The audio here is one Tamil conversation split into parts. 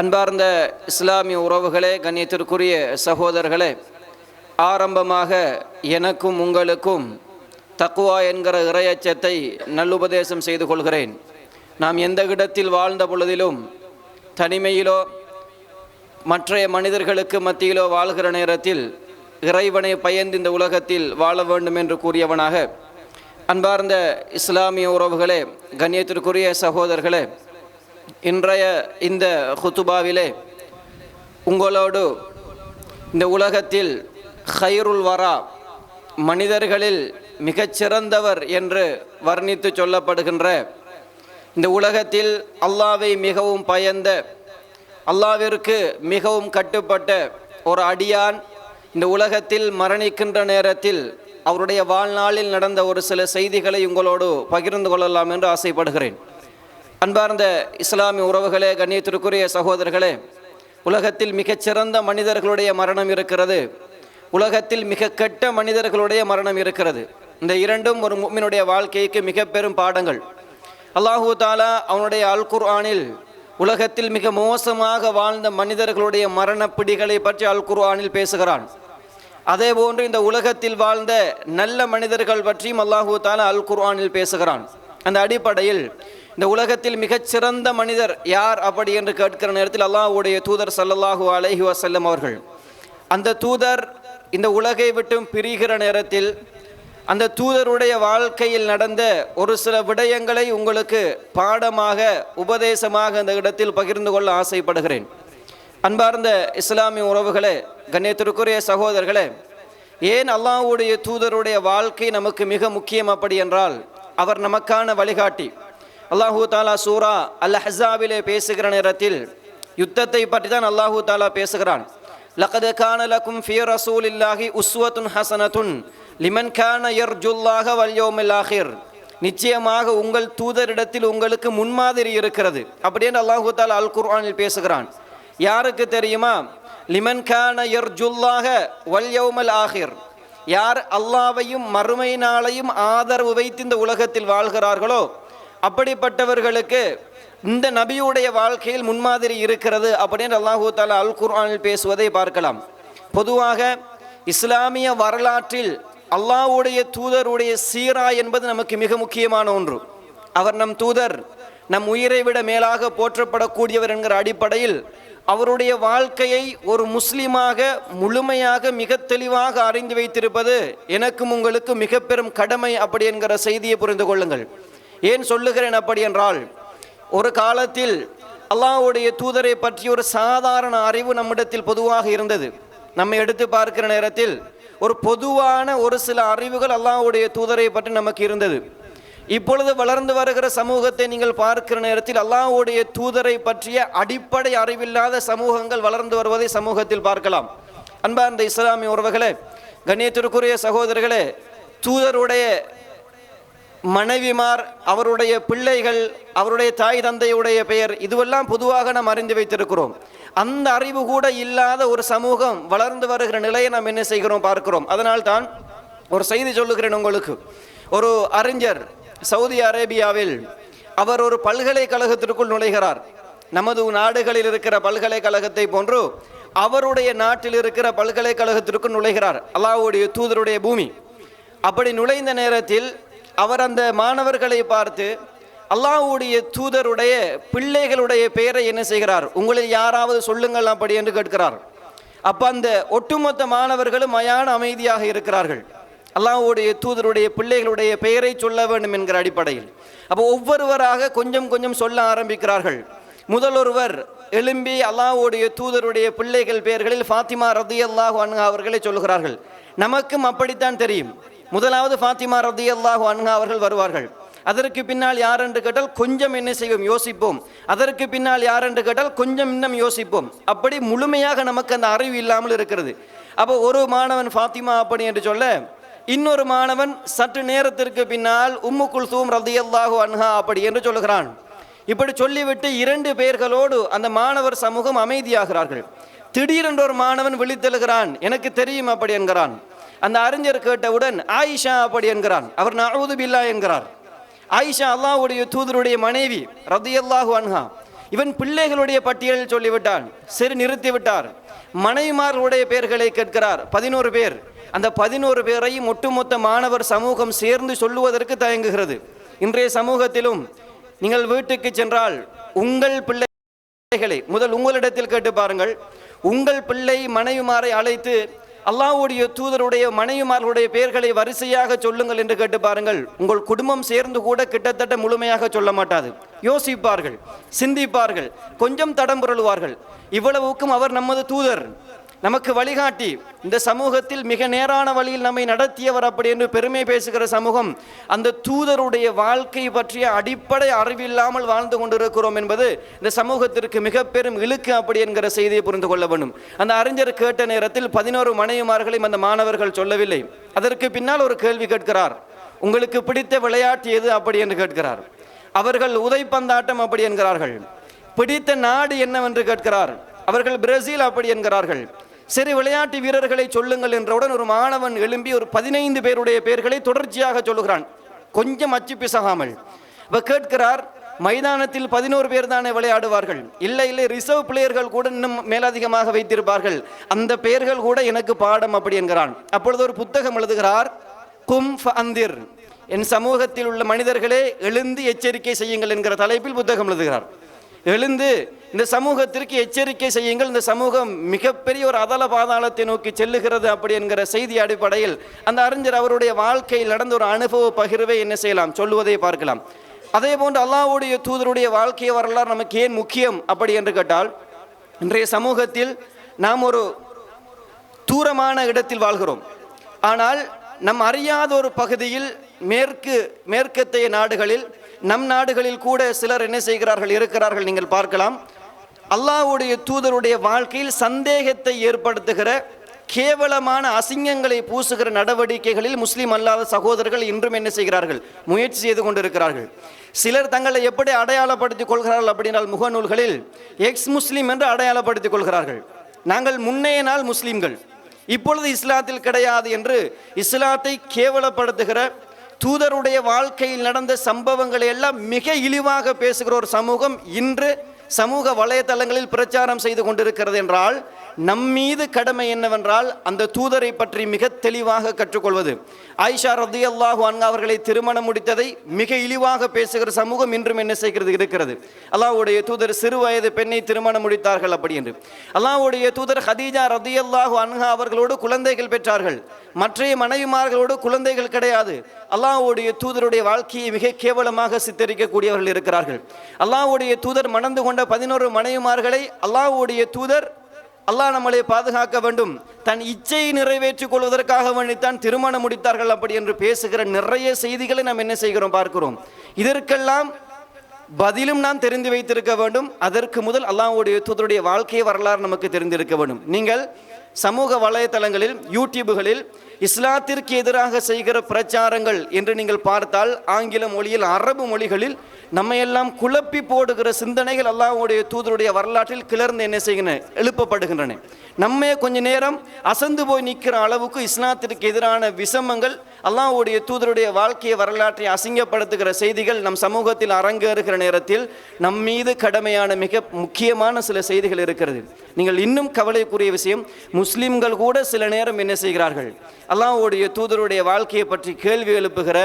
அன்பார்ந்த இஸ்லாமிய உறவுகளே, கண்ணியத்திற்குரிய சகோதரர்களே, ஆரம்பமாக எனக்கும் உங்களுக்கும் தக்குவா என்கிற இறையச்சத்தை நல்லுபதேசம் செய்து கொள்கிறேன். நாம் எந்த இடத்தில் வாழ்ந்த பொழுதிலும், தனிமையிலோ மற்றைய மனிதர்களுக்கு மத்தியிலோ வாழ்கிற நேரத்தில் இறைவனை பயந்து இந்த உலகத்தில் வாழ வேண்டும் என்று கூறியவனாக, அன்பார்ந்த இஸ்லாமிய உறவுகளே, கண்ணியத்திற்குரிய சகோதரர்களே, இன்றைய இந்த ஹுத்துபாவிலே உங்களோடு இந்த உலகத்தில் ஹைருல் வரா, மனிதர்களில் மிகச்சிறந்தவர் என்று வர்ணித்து சொல்லப்படுகின்ற, இந்த உலகத்தில் அல்லாஹ்வை மிகவும் பயந்த, அல்லாஹ்விற்கு மிகவும் கட்டுப்பட்ட ஒரு அடியான் இந்த உலகத்தில் மரணிக்கின்ற நேரத்தில் அவருடைய வாழ்நாளில் நடந்த ஒரு சில செய்திகளை உங்களோடு பகிர்ந்து கொள்ளலாம் என்று ஆசைப்படுகிறேன். அன்பார்ந்த இஸ்லாமிய உறவுகளே, கண்ணியத்திற்குரிய சகோதரர்களே, உலகத்தில் மிகச்சிறந்த மனிதர்களுடைய மரணம் இருக்கிறது, உலகத்தில் மிக கெட்ட மனிதர்களுடைய மரணம் இருக்கிறது. இந்த இரண்டும் ஒரு முஃமினுடைய வாழ்க்கைக்கு மிக பெரும் பாடங்கள். அல்லாஹு தாலா அவனுடைய அல் குர்ஆனில் உலகத்தில் மிக மோசமாக வாழ்ந்த மனிதர்களுடைய மரண பிடிகளை பற்றி அல் குர்ஆனில் பேசுகிறான். அதே போன்று இந்த உலகத்தில் வாழ்ந்த நல்ல மனிதர்கள் பற்றியும் அல்லாஹு தாலா அல் குர்ஆனில் பேசுகிறான். அந்த அடிப்படையில் இந்த உலகத்தில் மிகச்சிறந்த மனிதர் யார் அப்படி என்று கேட்கிற நேரத்தில் அல்லாஹ்வுடைய தூதர் ஸல்லல்லாஹு அலைஹி வஸல்லம் அவர்கள், அந்த தூதர் இந்த உலகை விட்டும் பிரிகிற நேரத்தில் அந்த தூதருடைய வாழ்க்கையில் நடந்த ஒரு சில விடயங்களை உங்களுக்கு பாடமாக, உபதேசமாக இந்த இடத்தில் பகிர்ந்து கொள்ள ஆசைப்படுகிறேன். அன்பார்ந்த இஸ்லாமிய உறவுகளே, கண்ணியத்திற்குரிய சகோதரர்களே, ஏன் அல்லாஹ்வுடைய தூதருடைய வாழ்க்கை நமக்கு மிக முக்கியம் அப்படி என்றால், அவர் நமக்கான வழிகாட்டி. அல்லாஹு தாலா சூரா அல் அஹ்ஸாபிலே பேசுகிற நேரத்தில் யுத்தத்தை பற்றி தான் அல்லாஹு தாலா பேசுகிறான். லகத் கான லகும் ஃபீ ரசூலில்லாஹி உஸ்வத்துன் ஹஸனத்துன் லிமன் கான யர்ஜுல்லாஹ வல் யௌமில் ஆகிர். நிச்சயமாக உங்கள் தூதரிடத்தில் உங்களுக்கு முன்மாதிரி இருக்கிறது அப்படியே அல்லாஹு தாலா அல் குர்ஆனில் பேசுகிறான். யாருக்கு தெரியுமா? லிமன் கான யர்ஜுல்லாஹ வல் யௌமில் ஆகிர். யார் அல்லாஹ்வையும் மறுமை நாளையும் ஆதரவு வைத்து இந்த உலகத்தில் வாழ்கிறார்களோ அப்படிப்பட்டவர்களுக்கு இந்த நபியுடைய வாழ்க்கையில் முன்மாதிரி இருக்கிறது அப்படின்னு அல்லாஹு தஆலா அல் குர்ஆனில் பேசுவதை பார்க்கலாம். பொதுவாக இஸ்லாமிய வரலாற்றில் அல்லாஹ்வுடைய தூதருடைய சீரா என்பது நமக்கு மிக முக்கியமான ஒன்று. அவர் நம் தூதர், நம் உயிரை விட மேலாக போற்றப்படக்கூடியவர் என்கிற அடிப்படையில் அவருடைய வாழ்க்கையை ஒரு முஸ்லிமாக முழுமையாக மிக தெளிவாக அறிந்து வைத்திருப்பது எனக்கும் உங்களுக்கு மிக பெரும் கடமை அப்படி என்கிற செய்தியை புரிந்து கொள்ளுங்கள். ஏன் சொல்லுகிறேன் அப்படி என்றால், ஒரு காலத்தில் அல்லாஹ்வுடைய தூதரை பற்றி ஒரு சாதாரண அறிவு நம்மிடத்தில் பொதுவாக இருந்தது. நம்மை எடுத்து பார்க்கிற நேரத்தில் ஒரு பொதுவான ஒரு சில அறிவுகள் அல்லாஹ்வுடைய தூதரை பற்றி நமக்கு இருந்தது. இப்பொழுது வளர்ந்து வருகிற சமூகத்தை நீங்கள் பார்க்கிற நேரத்தில் அல்லாஹ்வுடைய தூதரை பற்றிய அடிப்படை அறிவில்லாத சமூகங்கள் வளர்ந்து வருவதை சமூகத்தில் பார்க்கலாம். அன்பார்ந்த இஸ்லாமிய உறவுகளே, கண்ணியத்திற்குரிய சகோதரர்களே, தூதருடைய மனைவிமார், அவருடைய பிள்ளைகள், அவருடைய தாய் தந்தையுடைய பெயர், இதுவெல்லாம் பொதுவாக நாம் அறிந்து வைத்திருக்கிறோம். அந்த அறிவு கூட இல்லாத ஒரு சமூகம் வளர்ந்து வருகிற நிலையை நாம் என்ன செய்கிறோம் பார்க்கிறோம். அதனால் தான் ஒரு செய்தி சொல்லுகிறேன் உங்களுக்கு. ஒரு அறிஞர் சவுதி அரேபியாவில் அவர் ஒரு பல்கலைக்கழகத்திற்குள் நுழைகிறார். நமது நாடுகளில் இருக்கிற பல்கலைக்கழகத்தை போன்று அவருடைய நாட்டில் இருக்கிற பல்கலைக்கழகத்திற்குள் நுழைகிறார். அல்லாஹ்வுடைய தூதருடைய பூமி. அப்படி நுழைந்த நேரத்தில் அவர் அந்த மாணவர்களை பார்த்து அல்லாஹ்வுடைய தூதருடைய பிள்ளைகளுடைய பெயரை என்ன செய்கிறார், உங்களில் யாராவது சொல்லுங்கள் அப்படி என்று கேட்கிறார். அப்ப அந்த ஒட்டுமொத்த மாணவர்களும் மயான அமைதியாக இருக்கிறார்கள். அல்லாஹ்வுடைய தூதருடைய பிள்ளைகளுடைய பெயரை சொல்ல வேண்டும் என்கிற அடிப்படையில் அப்போ ஒவ்வொருவராக கொஞ்சம் கொஞ்சம் சொல்ல ஆரம்பிக்கிறார்கள். முதலொருவர் எழும்பி அல்லாஹ்வுடைய தூதருடைய பிள்ளைகள் பெயர்களில் ஃபாத்திமா ரலியல்லாஹு அன்ஹா அவர்களை சொல்கிறார்கள். நமக்கும் அப்படித்தான் தெரியும். முதலாவது ஃபாத்திமா ரலியல்லாஹு அன்ஹா அவர்கள் வருவார்கள். அதற்கு பின்னால் யார் என்று கேட்டால் கொஞ்சம் என்ன செய்வோம், யோசிப்போம். அதற்கு பின்னால் யார் என்று கேட்டால் கொஞ்சம் இன்னும் யோசிப்போம். அப்படி முழுமையாக நமக்கு அந்த அறிவு இல்லாமல் இருக்கிறது. அப்போ ஒரு மாணவன் ஃபாத்திமா அப்படி என்று சொல்ல, இன்னொரு மாணவன் சற்று நேரத்திற்கு பின்னால் உம்மு குல்சூம் ரலியல்லாஹு அன்ஹா அப்படி என்று சொல்லுகிறான். இப்படி சொல்லிவிட்டு இரண்டு பெயர்களோடு அந்த மாணவர் சமூகம் அமைதியாகிறார்கள். திடீரென்று ஒரு மாணவன் விழித்தெழுகிறான், எனக்கு தெரியும் அப்படி என்கிறான். அந்த அறிஞர் கேட்டவுடன் ஆயிஷா அப்படி என்கிறான். அவர் நஊது பில்லாஹ் என்கிறார். ஆயிஷா அல்லாஹ்வுடைய தூதருடைய மனைவி ரலியல்லாஹு அன்ஹா. இவன் பிள்ளைகளுடைய பட்டியலில் சொல்லிவிட்டான். சரி, நிறுத்திவிட்டார். மனைவிமார்களுடைய பெயர்களை கேட்கிறார், 11 பேர். அந்த 11 பேரையும் ஒட்டுமொத்த மாணவர் சமூகம் சேர்ந்து சொல்லுவதற்கு தயங்குகிறது. இன்றைய சமூகத்திலும் நீங்கள் வீட்டுக்கு சென்றால் உங்கள் பிள்ளைகளை முதல் உங்களிடத்தில் கேட்டு பாருங்கள். உங்கள் பிள்ளை மனைவிமாரை அழைத்து அல்லாஹ்வுடைய தூதருடைய மனைவிமார்களுடைய பெயர்களை வரிசையாக சொல்லுங்கள் என்று கேட்டு பாருங்கள். உங்கள் குடும்பம் சேர்ந்து கூட கிட்டத்தட்ட முழுமையாக சொல்ல மாட்டாது. யோசிப்பார்கள், சிந்திப்பார்கள், கொஞ்சம் தடம் புரளுவார்கள். இவ்வளவுக்கும் அவர் நமது தூதர், நமக்கு வழிகாட்டி, இந்த சமூகத்தில் மிக நேரான வழியில் நம்மை நடத்தியவர் அப்படி என்று பெருமை பேசுகிற சமூகம் அந்த தூதருடைய வாழ்க்கை பற்றிய அடிப்படை அறிவில்லாமல் வாழ்ந்து கொண்டிருக்கிறோம் என்பது இந்த சமூகத்திற்கு மிக பெரும் இழுக்கு அப்படி என்கிற செய்தியை புரிந்து கொள்ள வேண்டும். அந்த அறிஞர் கேட்ட நேரத்தில் 11 மனைவிமார்களையும் அந்த மாணவர்கள் சொல்லவில்லை. அதற்கு பின்னால் ஒரு கேள்வி கேட்கிறார், உங்களுக்கு பிடித்த விளையாட்டு எது அப்படி என்று கேட்கிறார். அவர்கள் உதைப்பந்தாட்டம் அப்படி என்கிறார்கள். பிடித்த நாடு என்னவென்று கேட்கிறார். அவர்கள் பிரேசில் அப்படி என்கிறார்கள். சரி, விளையாட்டு வீரர்களை சொல்லுங்கள் என்றவுடன் ஒரு மாணவன் எழும்பி ஒரு 15 பேருடைய பெயர்களை தொடர்ச்சியாக சொல்லுகிறான், கொஞ்சம் அச்சு பிசகாமல். கேட்கிறார், மைதானத்தில் 11 பேர் தானே விளையாடுவார்கள்? இல்லை, ரிசர்வ் பிளேயர்கள் கூட இன்னும் மேலதிகமாக வைத்திருப்பார்கள், அந்த பெயர்கள் கூட எனக்கு பாடம் அப்படி என்கிறான். அப்பொழுது ஒரு புத்தகம் எழுதுகிறார், கும் ஃபஅந்திர், என் சமூகத்தில் உள்ள மனிதர்களே எழுந்து எச்சரிக்கை செய்யுங்கள் என்கிற தலைப்பில் புத்தகம் எழுதுகிறார். எழுந்து இந்த சமூகத்திற்கு எச்சரிக்கை செய்யுங்கள், இந்த சமூகம் மிகப்பெரிய ஒரு அதல பாதாளத்தை நோக்கி செல்லுகிறது அப்படி என்கிற செய்தி அடிப்படையில் அந்த அறிஞர் அவருடைய வாழ்க்கையில் நடந்த ஒரு அனுபவ பகிர்வை என்ன செய்யலாம், சொல்லுவதை பார்க்கலாம். அதே போன்று அல்லாஹ்வுடைய தூதருடைய வாழ்க்கை வரலாறு நமக்கு ஏன் முக்கியம் அப்படி என்று கேட்டால், இன்றைய சமூகத்தில் நாம் ஒரு தூரமான இடத்தில் வாழ்கிறோம். ஆனால் நம் அறியாத ஒரு பகுதியில் மேற்கத்தைய நாடுகளில், நம் நாடுகளில் கூட சிலர் என்ன செய்கிறார்கள், இருக்கிறார்கள். நீங்கள் பார்க்கலாம், அல்லாஹ்வுடைய தூதருடைய வாழ்க்கையில் சந்தேகத்தை ஏற்படுத்துகிற கேவலமான அசிங்கங்களை பூசுகிற நடவடிக்கைகளில் முஸ்லீம் அல்லாத சகோதரர்கள் இன்றும் என்ன செய்கிறார்கள், முயற்சி செய்து கொண்டிருக்கிறார்கள். சிலர் தங்களை எப்படி அடையாளப்படுத்திக் கொள்கிறார்கள் அப்படின்னால் முகநூல்களில் எக்ஸ் முஸ்லீம் என்று அடையாளப்படுத்திக் கொள்கிறார்கள். நாங்கள் முன்னைய நாள் முஸ்லீம்கள், இப்பொழுது இஸ்லாத்தில் கிடையாது என்று இஸ்லாத்தை கேவலப்படுத்துகிற, தூதருடைய வாழ்க்கையில் நடந்த சம்பவங்களை எல்லாம் மிக இழிவாக பேசுகிற ஒரு சமூகம் இன்று சமூக வலைதளங்களில் பிரச்சாரம் செய்து கொண்டிருக்கிறது என்றால், நம்மீது கடமை என்னவென்றால் அந்த தூதரை பற்றி மிக தெளிவாக கற்றுக்கொள்வது. ஆயிஷா ரலியல்லாஹு அன்ஹா அவர்களை திருமணம் முடித்ததை மிக இழிவாக பேசுகிற சமூகம் இன்றும் என்ன செய்கிறது இருக்கிறது. அல்லாஹ்வுடைய தூதர் சிறு வயது பெண்ணை திருமணம் முடித்தார்கள் அப்படி என்று. அல்லாஹ்வுடைய தூதர் ஹதீஜா ரலியல்லாஹு அன்ஹா அவர்களோடு குழந்தைகள் பெற்றார்கள், மற்ற மனைவிமார்களோடு குழந்தைகள் கிடையாது. அல்லாஹ்வுடைய தூதருடைய வாழ்க்கையை மிக கேவலமாக சித்தரிக்கக்கூடியவர்கள் இருக்கிறார்கள். அல்லாஹ்வுடைய தூதர் மணந்து கொண்ட 11 மனைவிமார்களை அல்லாஹ்வுடைய தூதர், அல்லாஹ் நம்மளை பாதுகாக்க வேண்டும், தன் இச்சையை நிறைவேற்றிக் கொள்வதற்காக வேண்டித்தான் திருமணம் முடித்தார்கள் அப்படி என்று பேசுகிற நிறைய செய்திகளை நாம் என்ன செய்கிறோம், பார்க்கிறோம். இதற்கெல்லாம் பதிலும் நாம் தெரிந்து வைத்திருக்க வேண்டும். அதற்கு முதல் அல்லாஹ்வுடைய தூதருடைய வாழ்க்கை வரலாறு நமக்கு தெரிந்திருக்க வேண்டும். நீங்கள் சமூக வலைதளங்களில், யூடியூபுகளில் இஸ்லாத்திற்கு எதிராக செய்கிற பிரச்சாரங்கள் என்று நீங்கள் பார்த்தால், ஆங்கில மொழியில், அரபு மொழிகளில் நம்மையெல்லாம் குழப்பி போடுகிற சிந்தனைகள் அல்லாஹ்வுடைய தூதருடைய வரலாற்றில் கிளர்ந்து என்ன செய்கின்றன, எழுப்பப்படுகின்றன. நம்மே கொஞ்ச நேரம் அசந்து போய் நிற்கிற அளவுக்கு இஸ்லாத்திற்கு எதிரான விஷமங்கள், அல்லாஹ்வுடைய தூதருடைய வாழ்க்கையை வரலாற்றை அசிங்கப்படுத்துகிற செய்திகள் நம் சமூகத்தில் அரங்கேறுகிற நேரத்தில் நம் மீது கடமையான மிக முக்கியமான சில செய்திகள் இருக்கிறது. நீங்கள் இன்னும் கவலைக்குரிய விஷயம், முஸ்லிம்கள் கூட சில நேரம் என்ன செய்கிறார்கள், அல்லாஹ்வுடைய தூதருடைய வாழ்க்கையை பற்றி கேள்வி எழுப்புகிற,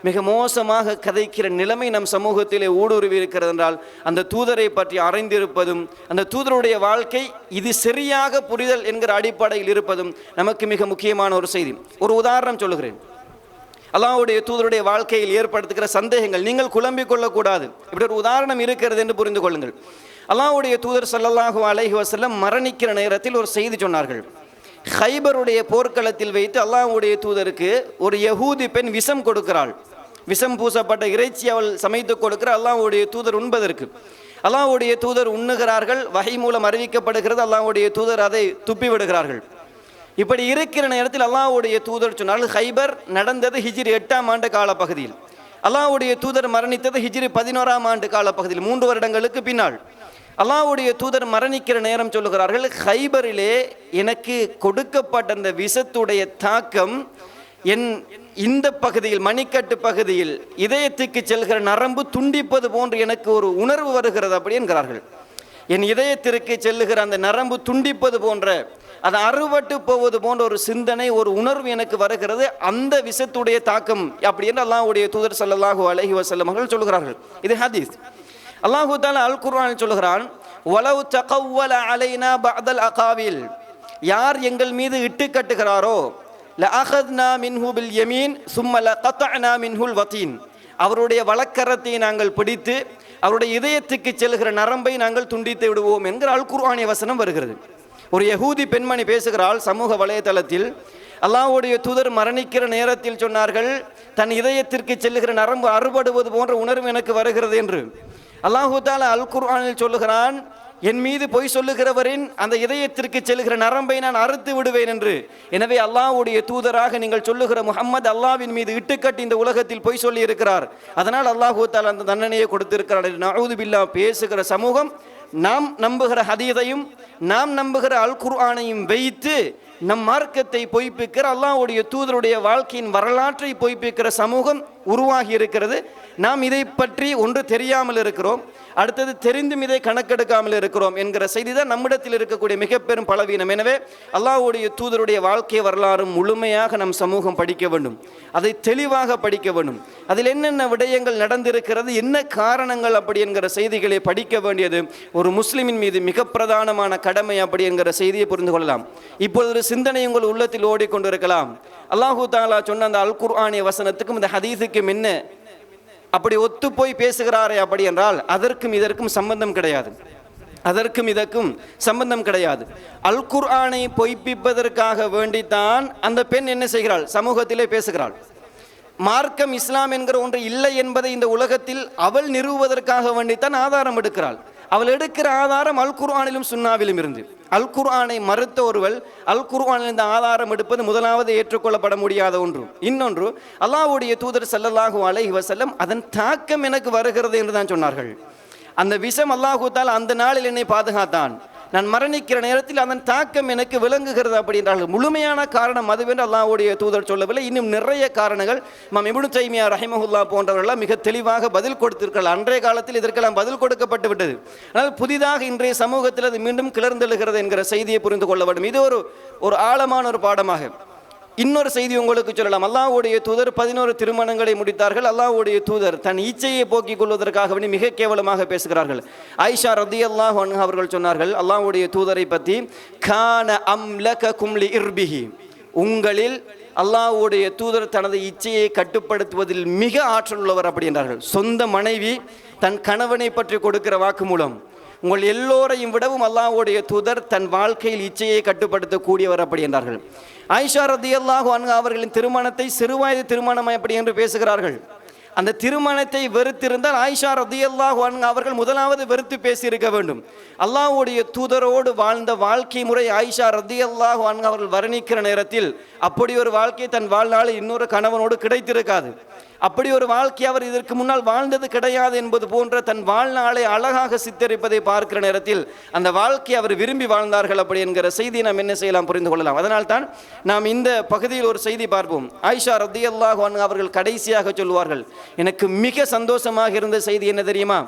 மிக மோசமாக கதைக்கிற நிலைமை நம் சமூகத்திலே ஊடுருவி இருக்கிறது என்றால், அந்த தூதரை பற்றி அறிந்திருப்பதும், அந்த தூதருடைய வாழ்க்கை இது சரியாக புரிதல் என்கிற அடிப்படையில் இருப்பதும் நமக்கு மிக முக்கியமான ஒரு செய்தி. ஒரு உதாரணம் சொல்லுகிறேன். அல்லாஹ்வுடைய தூதருடைய வாழ்க்கையில் ஏற்படுத்துகிற சந்தேகங்கள் நீங்கள் குழம்பிக் கொள்ளக்கூடாது. இப்படி ஒரு உதாரணம் இருக்கிறது என்று புரிந்து கொள்ளுங்கள். அல்லாஹ்வுடைய தூதர் ஸல்லல்லாஹு அலைஹி வஸல்லம் மரணிக்கிற நேரத்தில் ஒரு செய்தி சொன்னார்கள். ஹைபருடைய போர்க்களத்தில் வைத்து அல்லாஹ்வுடைய தூதருக்கு ஒரு யஹூதி பெண் விஷம் கொடுக்கிறாள். விஷம் பூசப்பட்ட இறைச்சி அவள் சமைத்து கொடுக்கிற அல்லாஹ்வுடைய தூதர் உண்பதற்கு. அல்லாஹ்வுடைய தூதர் உண்ணுகிறார்கள், வஹி மூலம் அறிவிக்கப்படுகிறது. அல்லாஹ்வுடைய தூதர் அதை துப்பி விடுகிறார்கள். இப்படி இருக்கிற நேரத்தில் அல்லாஹ்வுடைய தூதர் சொன்னார்கள், ஹைபர் நடந்தது ஹிஜ்ரி 8ஆம் ஆண்டு காலப்பகுதியில், அல்லாஹ்வுடைய தூதர் மரணித்தது ஹிஜ்ரி 11ஆம் ஆண்டு காலப்பகுதியில், 3 வருடங்களுக்கு பின்னால். அல்லாஹ்வுடைய தூதர் மரணிக்கிற நேரம் சொல்லுகிறார்கள், ஹைபரிலே எனக்கு கொடுக்கப்பட்ட அந்த விஷத்துடைய தாக்கம் என் இந்த பகுதியில் மணிக்கட்டு பகுதியில் இதயத்துக்கு செல்கிற நரம்பு துண்டிப்பது போன்று எனக்கு ஒரு உணர்வு வருகிறது அப்படி என்கிறார்கள். என் இதயத்திற்கு செல்லுகிற அந்த நரம்பு துண்டிப்பது போன்ற, அது அறுபட்டு போவது போன்ற ஒரு சிந்தனை, ஒரு உணர்வு எனக்கு வருகிறது. அந்த விஷத்துடைய தாக்கம் அப்படி என்று அல்லாஹ்வுடைய தூதர் ஸல்லல்லாஹு அலைஹி வஸல்லம் அவர்கள் சொல்கிறார்கள். இது ஹதீஸ். அல்லாஹு தஆலா அல் குர்ஆனில் சொல்கிறான், வலவ் தகவ்வல அலைனா பஅதல் அகாவில், யார் எங்கள் மீது இட்டு கட்டுகிறாரோ லஅഖத்னா மின்ஹு பில் யமீன் சும்ம லகதஅனா மின்ஹுல் வதீன், அவருடைய வலக்கரத்தை நாங்கள் பிடித்து அவருடைய இதயத்துக்கு செல்கிற நரம்பை நாங்கள் துண்டித்து விடுவோம் என்கிற அல் குர்ஆனிய வசனம் வருகிறது. ஒரு யகூதி பெண்மணி பேசுகிறாள் சமூக வலைதளத்தில், அல்லாஹ்வுடைய தூதர் மரணிக்கிற நேரத்தில் சொன்னார்கள், தன் இதயத்திற்கு செல்லுகிற நரம்பு அறுபடுவது போன்ற உணர்வு எனக்கு வருகிறது என்று. அல்லாஹு தஆலா அல் குர்ஆனில் சொல்லுகிறான், என் மீது பொய் சொல்லுகிறவரின் அந்த இதயத்திற்கு செல்லுகிற நரம்பை நான் அறுத்து விடுவேன் என்று. எனவே அல்லாஹ்வுடைய தூதராக நீங்கள் சொல்லுகிற முஹம்மது அல்லாஹ்வின் மீது இட்டுக்கட்டி இந்த உலகத்தில் பொய் சொல்லி இருக்கிறார். அதனால் அல்லாஹு தஆலா அந்த தண்டனையை கொடுத்திருக்கிறார். நஊது பில்லாஹ் பேசுகிற சமூகம் நாம் நம்புகிற ஹதீஸையும் நாம் நம்புகிற அல் குர்ஆனையும் வைத்து நம் மார்க்கத்தை பொய்ப்பிக்கிற, அல்லாஹ்வுடைய தூதருடைய வாழ்க்கையின் வரலாற்றை பொய்ப்பிக்கிற சமூகம் உருவாகி இருக்கிறது. நாம் இதை பற்றி ஒன்று தெரியாமல் இருக்கிறோம், அடுத்தது தெரிந்தும் இதை கணக்கெடுக்காமல் இருக்கிறோம் என்கிற செய்தி தான் நம்மிடத்தில் இருக்கக்கூடிய மிக பெரும் பலவீனம். எனவே அல்லாஹ்வுடைய தூதருடைய வாழ்க்கை வரலாறு முழுமையாக நம் சமூகம் படிக்க வேண்டும், அதை தெளிவாக படிக்க வேண்டும். அதில் என்னென்ன விடயங்கள் நடந்திருக்கிறது, என்ன காரணங்கள் அப்படி என்கிற செய்திகளை படிக்க வேண்டியது ஒரு முஸ்லிமின் மீது மிக பிரதானமான கடமை அப்படி என்கிற செய்தியை புரிந்து கொள்ளலாம். இப்பொழுது ஒரு சிந்தனை உங்கள் உள்ளத்தில் ஓடிக்கொண்டிருக்கலாம், அல்லாஹு தஆலா சொன்ன அந்த அல் குர்ஆனிய வசனத்துக்கும் இந்த ஹதீஸுக்கும் என்ன அப்படி ஒத்து போய் பேசுகிறாரே அப்படி என்றால் அதற்கும் இதற்கும் சம்பந்தம் கிடையாது, அதற்கும் இதற்கும் சம்பந்தம் கிடையாது. அல் குர்ஆனை பொய்ப்பிப்பதற்காக வேண்டித்தான் அந்த பெண் என்ன செய்கிறாள், சமூகத்திலே பேசுகிறாள். மார்க்கம் இஸ்லாம் என்கிற ஒன்று இல்லை என்பதை இந்த உலகத்தில் அவள் நிறுவுவதற்காக வேண்டித்தான் ஆதாரம் எடுக்கிறாள். அவள் எடுக்கிற ஆதாரம் அல் குர்ஆனிலும் சுன்னாவிலும் இருந்து. அல் குர்ஆனை மறுத்த ஒருவள் அல் குர்ஆனில் இந்த ஆதாரம் எடுப்பது முதலாவது ஏற்றுக்கொள்ளப்பட முடியாத ஒன்று. இன்னொன்று, அல்லாஹ்வுடைய தூதர் ஸல்லல்லாஹு அலைஹி வஸல்லம் அதன் தாக்கம் எனக்கு வருகிறது என்று தான் சொன்னார்கள். அந்த விஷம் அல்லாஹு தஆலா அந்த நாளில் என்னை பாதுகாத்தான், நான் மரணிக்கிற நேரத்தில் அதன் தாக்கம் எனக்கு விளங்குகிறது அப்படி என்றார்கள். முழுமையான காரணம் அதுவென்று அல்லாஹ்வுடைய தூதர் சொல்லவில்லை. இன்னும் நிறைய காரணங்கள் இமாம் இப்னு தைமியா ரஹிமஹுல்லாஹ் போன்றவர்களாம் மிக தெளிவாக பதில் கொடுத்திருக்கிறார்கள். அன்றைய காலத்தில் இதற்கெல்லாம் பதில் கொடுக்கப்பட்டு விட்டது. ஆனால் புதிதாக இன்றைய சமூகத்தில் அது மீண்டும் கிளர்ந்தெழுகிறது என்கிற செய்தியை புரிந்து கொள்ள வேண்டும். இது ஒரு ஆழமான ஒரு பாடமாக. இன்னொரு செய்தி உங்களுக்கு சொல்லலாம். அல்லாஹ்வுடைய தூதர் 11 திருமணங்களை முடித்தார்கள். அல்லாஹ்வுடைய தூதர் தன் இச்சையை போக்கிக் கொள்வதற்காக வேண்டி மிக கேவலமாக பேசுகிறார்கள். ஆயிஷா ரலியல்லாஹு அன்ஹா அவர்கள் சொன்னார்கள் அல்லாஹ்வுடைய தூதரை பற்றி, கான அம்லககும் லிஇர்பிஹி, உங்களில் அல்லாஹ்வுடைய தூதர் தனது இச்சையை கட்டுப்படுத்துவதில் மிக ஆற்றல் உள்ளவர் அப்படி என்றார்கள். சொந்த மனைவி தன் கணவனை பற்றி கொடுக்கிற வாக்குமூலம், உங்கள் எல்லோரையும் விடவும் அல்லாஹ்வுடைய தூதர் தன் வாழ்க்கையில் இச்சையை கட்டுப்படுத்தக்கூடியவர் அப்படி என்றார்கள். ஆயிஷா ரலியல்லாஹு அன்ஹா அவர்களின் திருமணத்தை சிறுவயது திருமணம் அப்படி என்று பேசுகிறார்கள். அந்த திருமணத்தை வெறுத்திருந்தால் ஆயிஷா ரலியல்லாஹு அன்ஹா அவர்கள் முதலாவது வெறுத்து பேசியிருக்க வேண்டும். அல்லாஹ்வுடைய தூதரோடு வாழ்ந்த வாழ்க்கை முறை ஆயிஷா ரலியல்லாஹு அன்ஹா அவர்கள் வர்ணிக்கிற நேரத்தில் அப்படி ஒரு வாழ்க்கை தன் வாழ்நாளில் இன்னொரு கணவனோடு கிடைத்திருக்காது. அப்படி ஒரு வாழ்க்கை அவர் இதற்கு முன்னால் வாழ்ந்தது கிடையாது என்பது போன்ற தன் வாழ்நாளை அழகாக சித்தரிப்பதை பார்க்கிற நேரத்தில் அந்த வாழ்க்கையை அவர் விரும்பி வாழ்ந்தார்கள் அப்படி என்கிற செய்தியை நாம் என்ன செய்யலாம், புரிந்து கொள்ளலாம். அதனால்தான் நாம் இந்த பகுதியில் ஒரு செய்தி பார்ப்போம். ஆயிஷா ரலியல்லாஹு அன்ஹா அவர்கள் கடைசியாக சொல்வார்கள், எனக்கு மிக சந்தோஷமாக இருந்த செய்தி என்ன தெரியுமா,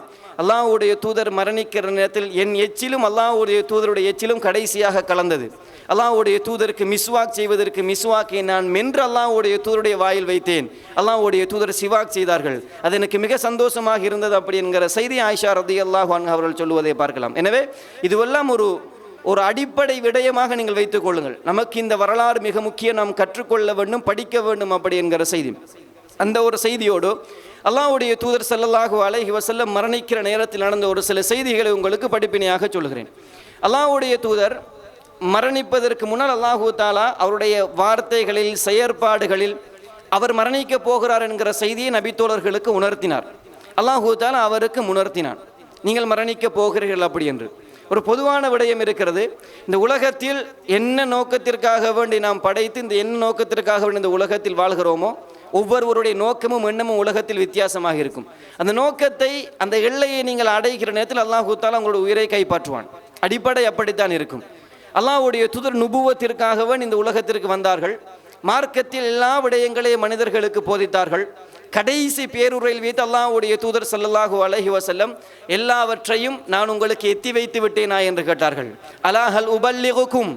அல்லாஹ்வுடைய தூதர் மரணிக்கிற நேரத்தில் என் எச்சிலும் அல்லாஹ்வுடைய தூதருடைய எச்சிலும் கடைசியாக கலந்தது. அல்லாஹ்வுடைய தூதருக்கு மிஸ்வாக் செய்வதற்கு மிஸ்வாக்கை நான் மென்று அல்லாஹ்வுடைய தூதருடைய வாயில் வைத்தேன். அல்லாஹ்வுடைய தூதர் சிவாக் செய்தார்கள், அது எனக்கு மிக சந்தோஷமாக இருந்தது அப்படி என்கிற செய்தி ஆயிஷா ரலியல்லாஹு அன்ஹா அவர்கள் சொல்வதை பார்க்கலாம். எனவே இதுவெல்லாம் ஒரு அடிப்படை விடயமாக நீங்கள் வைத்துக் கொள்ளுங்கள். நமக்கு இந்த வரலாறு மிக முக்கியம், நாம் கற்றுக்கொள்ள வேண்டும், படிக்க வேண்டும் அப்படி என்கிற செய்தி. அந்த ஒரு செய்தியோடு அல்லாஹ்வுடைய தூதர் ஸல்லல்லாஹு அலைஹி வஸல்லம் மரணிக்கிற நேரத்தில் நடந்த ஒரு சில செய்திகளை உங்களுக்கு படிப்பினையாக சொல்கிறேன். அல்லாஹ்வுடைய தூதர் மரணிப்பதற்கு முன்னால் அல்லாஹு தஆலா அவருடைய வார்த்தைகளில் செயற்பாடுகளில் அவர் மரணிக்க போகிறார் என்கிற செய்தியை நபித்தோழர்களுக்கு உணர்த்தினார். அல்லாஹு தஆலா அவருக்கு உணர்த்தினான், நீங்கள் மரணிக்க போகிறீர்கள் அப்படி என்று. ஒரு பொதுவான விடயம் இருக்கிறது, இந்த உலகத்தில் என்ன நோக்கத்திற்காக வேண்டி நாம் படைத்து இந்த என்ன நோக்கத்திற்காக வேண்டி இந்த உலகத்தில் வாழ்கிறோமோ ஒவ்வொருவருடைய நோக்கமும் எண்ணமும் உலகத்தில் வித்தியாசமாக இருக்கும். அந்த நோக்கத்தை அந்த எல்லையை நீங்கள் அடைகிற நேரத்தில் அல்லாஹு தஆலா உங்களுடைய உயிரை கைப்பற்றுவான். அடிப்படை அப்படித்தான் இருக்கும். அல்லாஹ்வுடைய தூதர் நுபுவத்திற்காகவே இந்த உலகத்திற்கு வந்தார்கள். மார்க்கத்தில் எல்லா விடயங்களையும் மனிதர்களுக்கு போதித்தார்கள். கடைசி பேருரையில் வைத்து அல்லாஹ்வுடைய தூதர் ஸல்லல்லாஹு அலைஹி வஸல்லம் எல்லாவற்றையும் நான் உங்களுக்கு எத்தி வைத்து விட்டேனா என்று கேட்டார்கள். அலா ஹல் உபல்லிகுக்கும்,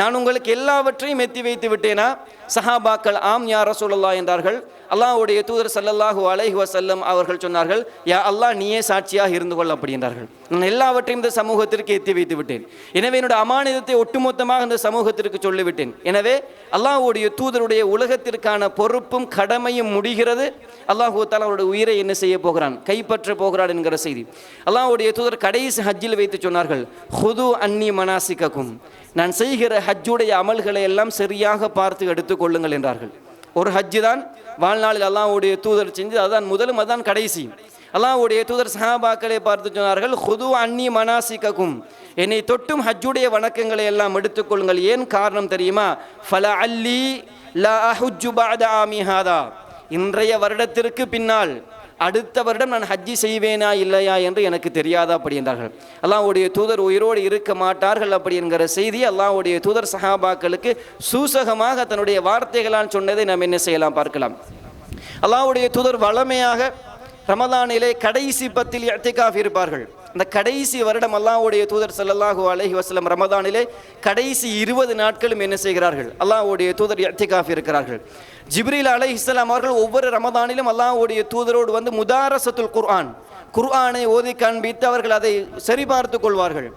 நான் உங்களுக்கு எல்லாவற்றையும் எத்தி வைத்து விட்டேனா? சஹாபாக்கள் ஆம் யா ரசூலுல்லாஹ் என்றார்கள். அல்லாஹ்வுடைய தூதர் ஸல்லல்லாஹு அலைஹி வஸல்லம் அவர்கள் சொன்னார்கள், யா அல்லாஹ் நீயே சாட்சியாக இருந்து கொள் அப்படி என்றார்கள். நான் எல்லாவற்றையும் இந்த சமூகத்திற்கு எத்தி வைத்து விட்டேன். எனவே என்னுடைய அமானிதத்தை ஒட்டுமொத்தமாக இந்த சமூகத்திற்கு சொல்லிவிட்டேன். எனவே அல்லாஹ்வுடைய தூதருடைய உலகத்திற்கான பொறுப்பும் கடமையும் முடிகிறது. அல்லாஹு தஆலா அவருடைய உயிரை என்ன செய்ய போகிறான்? கைப்பற்ற போகிறான் என்கிற செய்தி. அல்லாஹ்வுடைய தூதர் கடைசி ஹஜ்ஜில் வைத்து சொன்னார்கள், ஹுது அன்னி மனாசிகக்கும், நான் செய்கிற ஹஜ்ஜுடைய அமல்களை எல்லாம் சரியாக பார்த்து எடுத்துக்கொள்ளுங்கள் என்றார்கள். ஒரு ஹஜ்ஜு தான் வாழ்நாளில் அல்லாஹ்வுடைய தூதர் செஞ்சு, அதுதான் முதலும் அதுதான் கடைசி. அல்லாஹ்வுடைய தூதர் சஹாபாக்களை பார்த்து சொன்னார்கள், ஹுது அன்னி மனாசிகக்கும், என்னை தொட்டும் ஹஜ்ஜுடைய வணக்கங்களை எல்லாம் எடுத்துக்கொள்ளுங்கள். ஏன் காரணம் தெரியுமா? ஃபல அல்லி லா அஹுஜ்ஜு பஅத ஆமி ஹாதா, இன்றைய வருடத்திற்கு பின்னால் அடுத்த வருடம் நான் ஹஜ்ஜி செய்வேனா இல்லையா என்று எனக்கு தெரியாதா அப்படி என்றார்கள். அல்லாஹ்வுடைய தூதர் உயிரோடு இருக்க மாட்டார்கள் அப்படி என்கிற செய்தி அல்லாஹ்வுடைய தூதர் சஹாபாக்களுக்கு சூசகமாக தன்னுடைய வார்த்தைகளால் சொன்னதை நாம் என்ன செய்யலாம் பார்க்கலாம். அல்லாஹ்வுடைய தூதர் வளமையாக ரமதானிலே கடைசி 10 இஅ்திகாஃப் இருப்பார்கள். அந்த கடைசி வருடம் அல்லாஹ்வுடைய தூதர் ஸல்லல்லாஹு அலைஹி வஸல்லம் ரமதானிலே கடைசி 20 நாட்களும் என்ன செய்கிறார்கள்? அல்லாஹ்வுடைய தூதர் இஅ்திகாஃப் இருக்கிறார்கள். ஜிப்ரீல் அலைஹிஸ்ஸலாம் அவர்கள் ஒவ்வொரு ரமதானிலும் அல்லாஹ்வுடைய தூதரோடு வந்து முதாரசத்துல் குர்ஆனை ஓதி காண்பித்து அவர்கள் அதை சரிபார்த்து கொள்வார்கள்.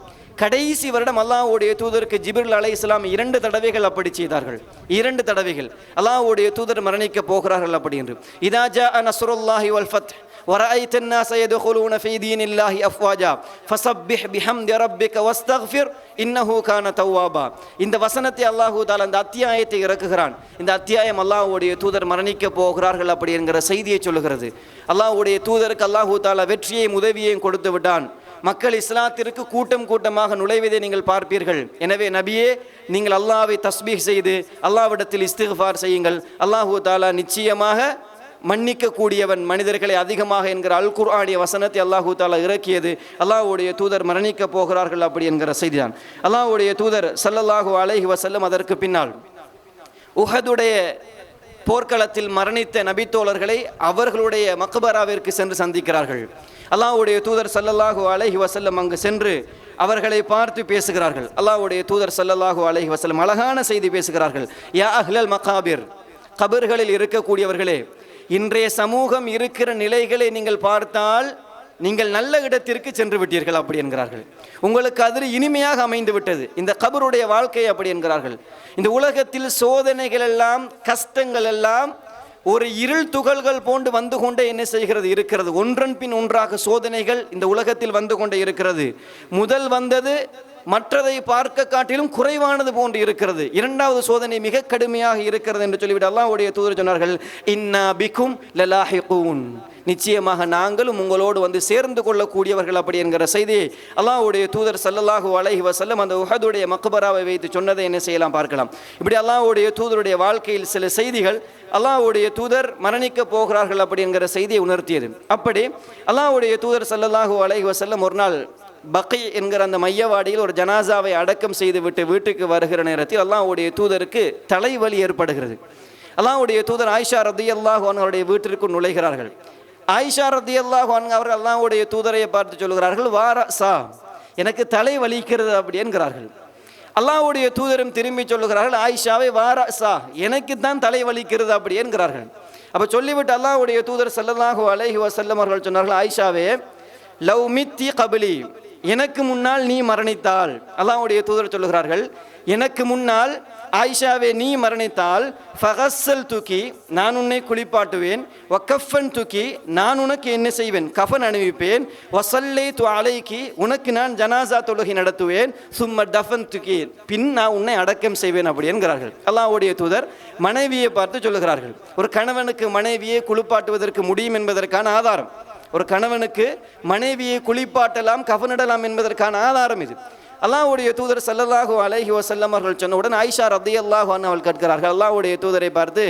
கடைசி வருடம் அல்லாஹ்வுடைய தூதருக்கு ஜிப்ரீல் அலைஹிஸ்ஸலாம் 2 தடவைகள் அப்படி செய்தார்கள். 2 தடவைகள் அல்லாஹ்வுடைய தூதர் மரணிக்க போகிறார்கள் அப்படி என்று. இதா ஜாஅ நஸ்ருல்லாஹி வல் ஃபத்ஹ் ورأيت الناس يدخلون في دين الله أفواجا فسبح بحمد ربك واستغفر إنه كان توابا. இந்த வசனத்தை அல்லாஹ் தஆலா இந்த அத்தியாயத்தை இறக்குகிறான். இந்த அத்தியாயம் அல்லாஹ்வுடைய தூதர் மரணிக்க போகிறார்கள் அப்படி என்கிற செய்தியை சொல்லுகிறது. அல்லாஹ்வுடைய தூதருக்கு அல்லாஹ் தஆலா வெற்றியையும் உதவியையும் கொடுத்து விட்டான். மக்கள் இஸ்லாத்திற்கு கூட்டம் கூட்டமாக நுழைவதை நீங்கள் பார்ப்பீர்கள். எனவே நபியே, நீங்கள் அல்லாஹ்வை தஸ்பீஹ் செய்து அல்லாஹ்விடத்தில் இஸ்திக்ஃபார் செய்யுங்கள். அல்லாஹ் தஆலா நிச்சயமாக மன்னிக்க கூடியவன் மனிதர்களை அதிகமாக என்கிற அல் குர்ஆனிய வசனத்தை அல்லாஹு தஆலா இறக்கியது. அல்லாஹ்வுடைய தூதர் மரணிக்க போகிறார்கள் அப்படி என்கிற செய்திதான். அல்லாஹ்வுடைய தூதர் ஸல்லல்லாஹு அலைஹி வஸல்லம் அதற்கு பின்னால் உஹதுடைய போர்க்களத்தில் மரணித்த நபித்தோழர்களை அவர்களுடைய மக்பராவிற்கு சென்று சந்திக்கிறார்கள். அல்லாஹ்வுடைய தூதர் ஸல்லல்லாஹு அலைஹி வஸல்லம் அங்கு சென்று அவர்களை பார்த்து பேசுகிறார்கள். அல்லாஹ்வுடைய தூதர் ஸல்லல்லாஹு அலைஹி வஸல்லம் அழகான செய்தி பேசுகிறார்கள். யா அஹ்லல் மகாபிர், கபர்களில் இருக்கக்கூடியவர்களே, இன்றைய சமூகம் இருக்கிற நிலைகளை நீங்கள் பார்த்தால் நீங்கள் நல்ல இடத்திற்கு சென்று விட்டீர்கள் அப்படி என்கிறார்கள். உங்களுக்கு அது இனிமையாக அமைந்து விட்டது இந்த கபருடைய வாழ்க்கை அப்படி என்கிறார்கள். இந்த உலகத்தில் சோதனைகள் எல்லாம் கஷ்டங்கள் எல்லாம் ஒரு இருள் துகள்கள் போன்று வந்து கொண்டே என்ன செய்கிறது இருக்கிறது. ஒன்றன் பின் ஒன்றாக சோதனைகள் இந்த உலகத்தில் வந்து கொண்டே இருக்கிறது. முதல் வந்தது மற்றதை பார்க்க காட்டிலும் குறைவானது போன்று இருக்கிறது. இரண்டாவது சோதனை மிக கடுமையாக இருக்கிறது என்று சொல்லிவிட்டு அல்லாஹ்வுடைய தூதர் சொன்னார்கள், இன்னா பிக்கும் லலாஹிகூன், நிச்சயமாக நாங்களும் உங்களோடு வந்து சேர்ந்து கொள்ளக்கூடியவர்கள் அப்படி என்கிற செய்தியை அல்லாஹ்வுடைய தூதர் ஸல்லல்லாஹு அலைஹி வஸல்லம் அந்த உஹதுடைய மக்பராவை வைத்து சொன்னதை என்ன செய்யலாம் பார்க்கலாம். இப்படி அல்லாஹ்வுடைய தூதருடைய வாழ்க்கையில் சில செய்திகள் அல்லாஹ்வுடைய தூதர் மரணிக்க போகிறார்கள் அப்படி என்கிற செய்தியை உணர்த்தியது. அப்படி அல்லாஹ்வுடைய தூதர் ஸல்லல்லாஹு அலைஹி வஸல்லம் ஒரு நாள் பக்கி என்கிற அந்த மையவாடியில் ஒரு ஜனாசாவை அடக்கம் செய்து விட்டு வீட்டுக்கு வருகிற நேரத்தில் அல்லாஹ்வுடைய தூதருக்கு தலைவலி ஏற்படுகிறது. அல்லாஹ்வுடைய தூதர் ஆயிஷா ரலியல்லாஹு அன்ஹா அவருடைய வீட்டிற்குள் நுழைகிறார்கள். ஆயிஷா ரலியல்லாஹு அன்ஹா அவர்கள் அல்லாஹ்வுடைய தூதரை பார்த்து சொல்கிறார்கள், வாரசா, எனக்கு தலை வலிக்கிறது அப்படி என்கிறார்கள். அல்லாஹ்வுடைய தூதரும் திரும்பி சொல்லுகிறார்கள், ஆயிஷாவை வாரசா, எனக்கு தான் தலை வலிக்கிறது அப்படி என்கிறார்கள். அப்போ சொல்லிவிட்டு அல்லாஹ்வுடைய தூதர் ஸல்லல்லாஹு அலைஹி வஸல்லம் அவர்கள் சொன்னார்கள், ஆயிஷாவே, லவ் மித்தி கபிலி, எனக்கு முன்னால் நீ மரணித்தால், அல்லாஹ்வுடைய தூதர் சொல்லுகிறார்கள், எனக்கு முன்னால் ஆயிஷாவே நீ மரணித்தால், ஃபகஸ்ஸல் துக்கி, நான் உன்னை குளிப்பாட்டுவேன், வக்கஃபன் துக்கி, நான் உனக்கு என்ன செய்வேன், கஃபன் அணிவிப்பேன், வசல்லை து அலைக்கி, உனக்கு நான் ஜனாசா தொழுகை நடத்துவேன், சும்ம டஃபன் துக்கி, பின் நான் உன்னை அடக்கம் செய்வேன் அப்படி என்கிறார்கள். அல்லாஹ்வுடைய தூதர் மனைவியை பார்த்து சொல்லுகிறார்கள், ஒரு கணவனுக்கு மனைவியை குளிப்பாட்டுவதற்கு முடியும் என்பதற்கான ஆதாரம், ஒரு கணவனுக்கு மனைவியை குளிப்பாட்டலாம் கஃனிடலாம் என்பதற்கான ஆதாரம் இது. அல்லாஹ்வுடைய தூதர் ஸல்லல்லாஹு அலைஹி வஸல்லம் அவர்கள் சொன்னவுடன் ஆயிஷா ரலியல்லாஹு அன்ஹா அவர்கள் கேட்கிறார்கள், அல்லாஹ்வுடைய தூதரை பார்த்து,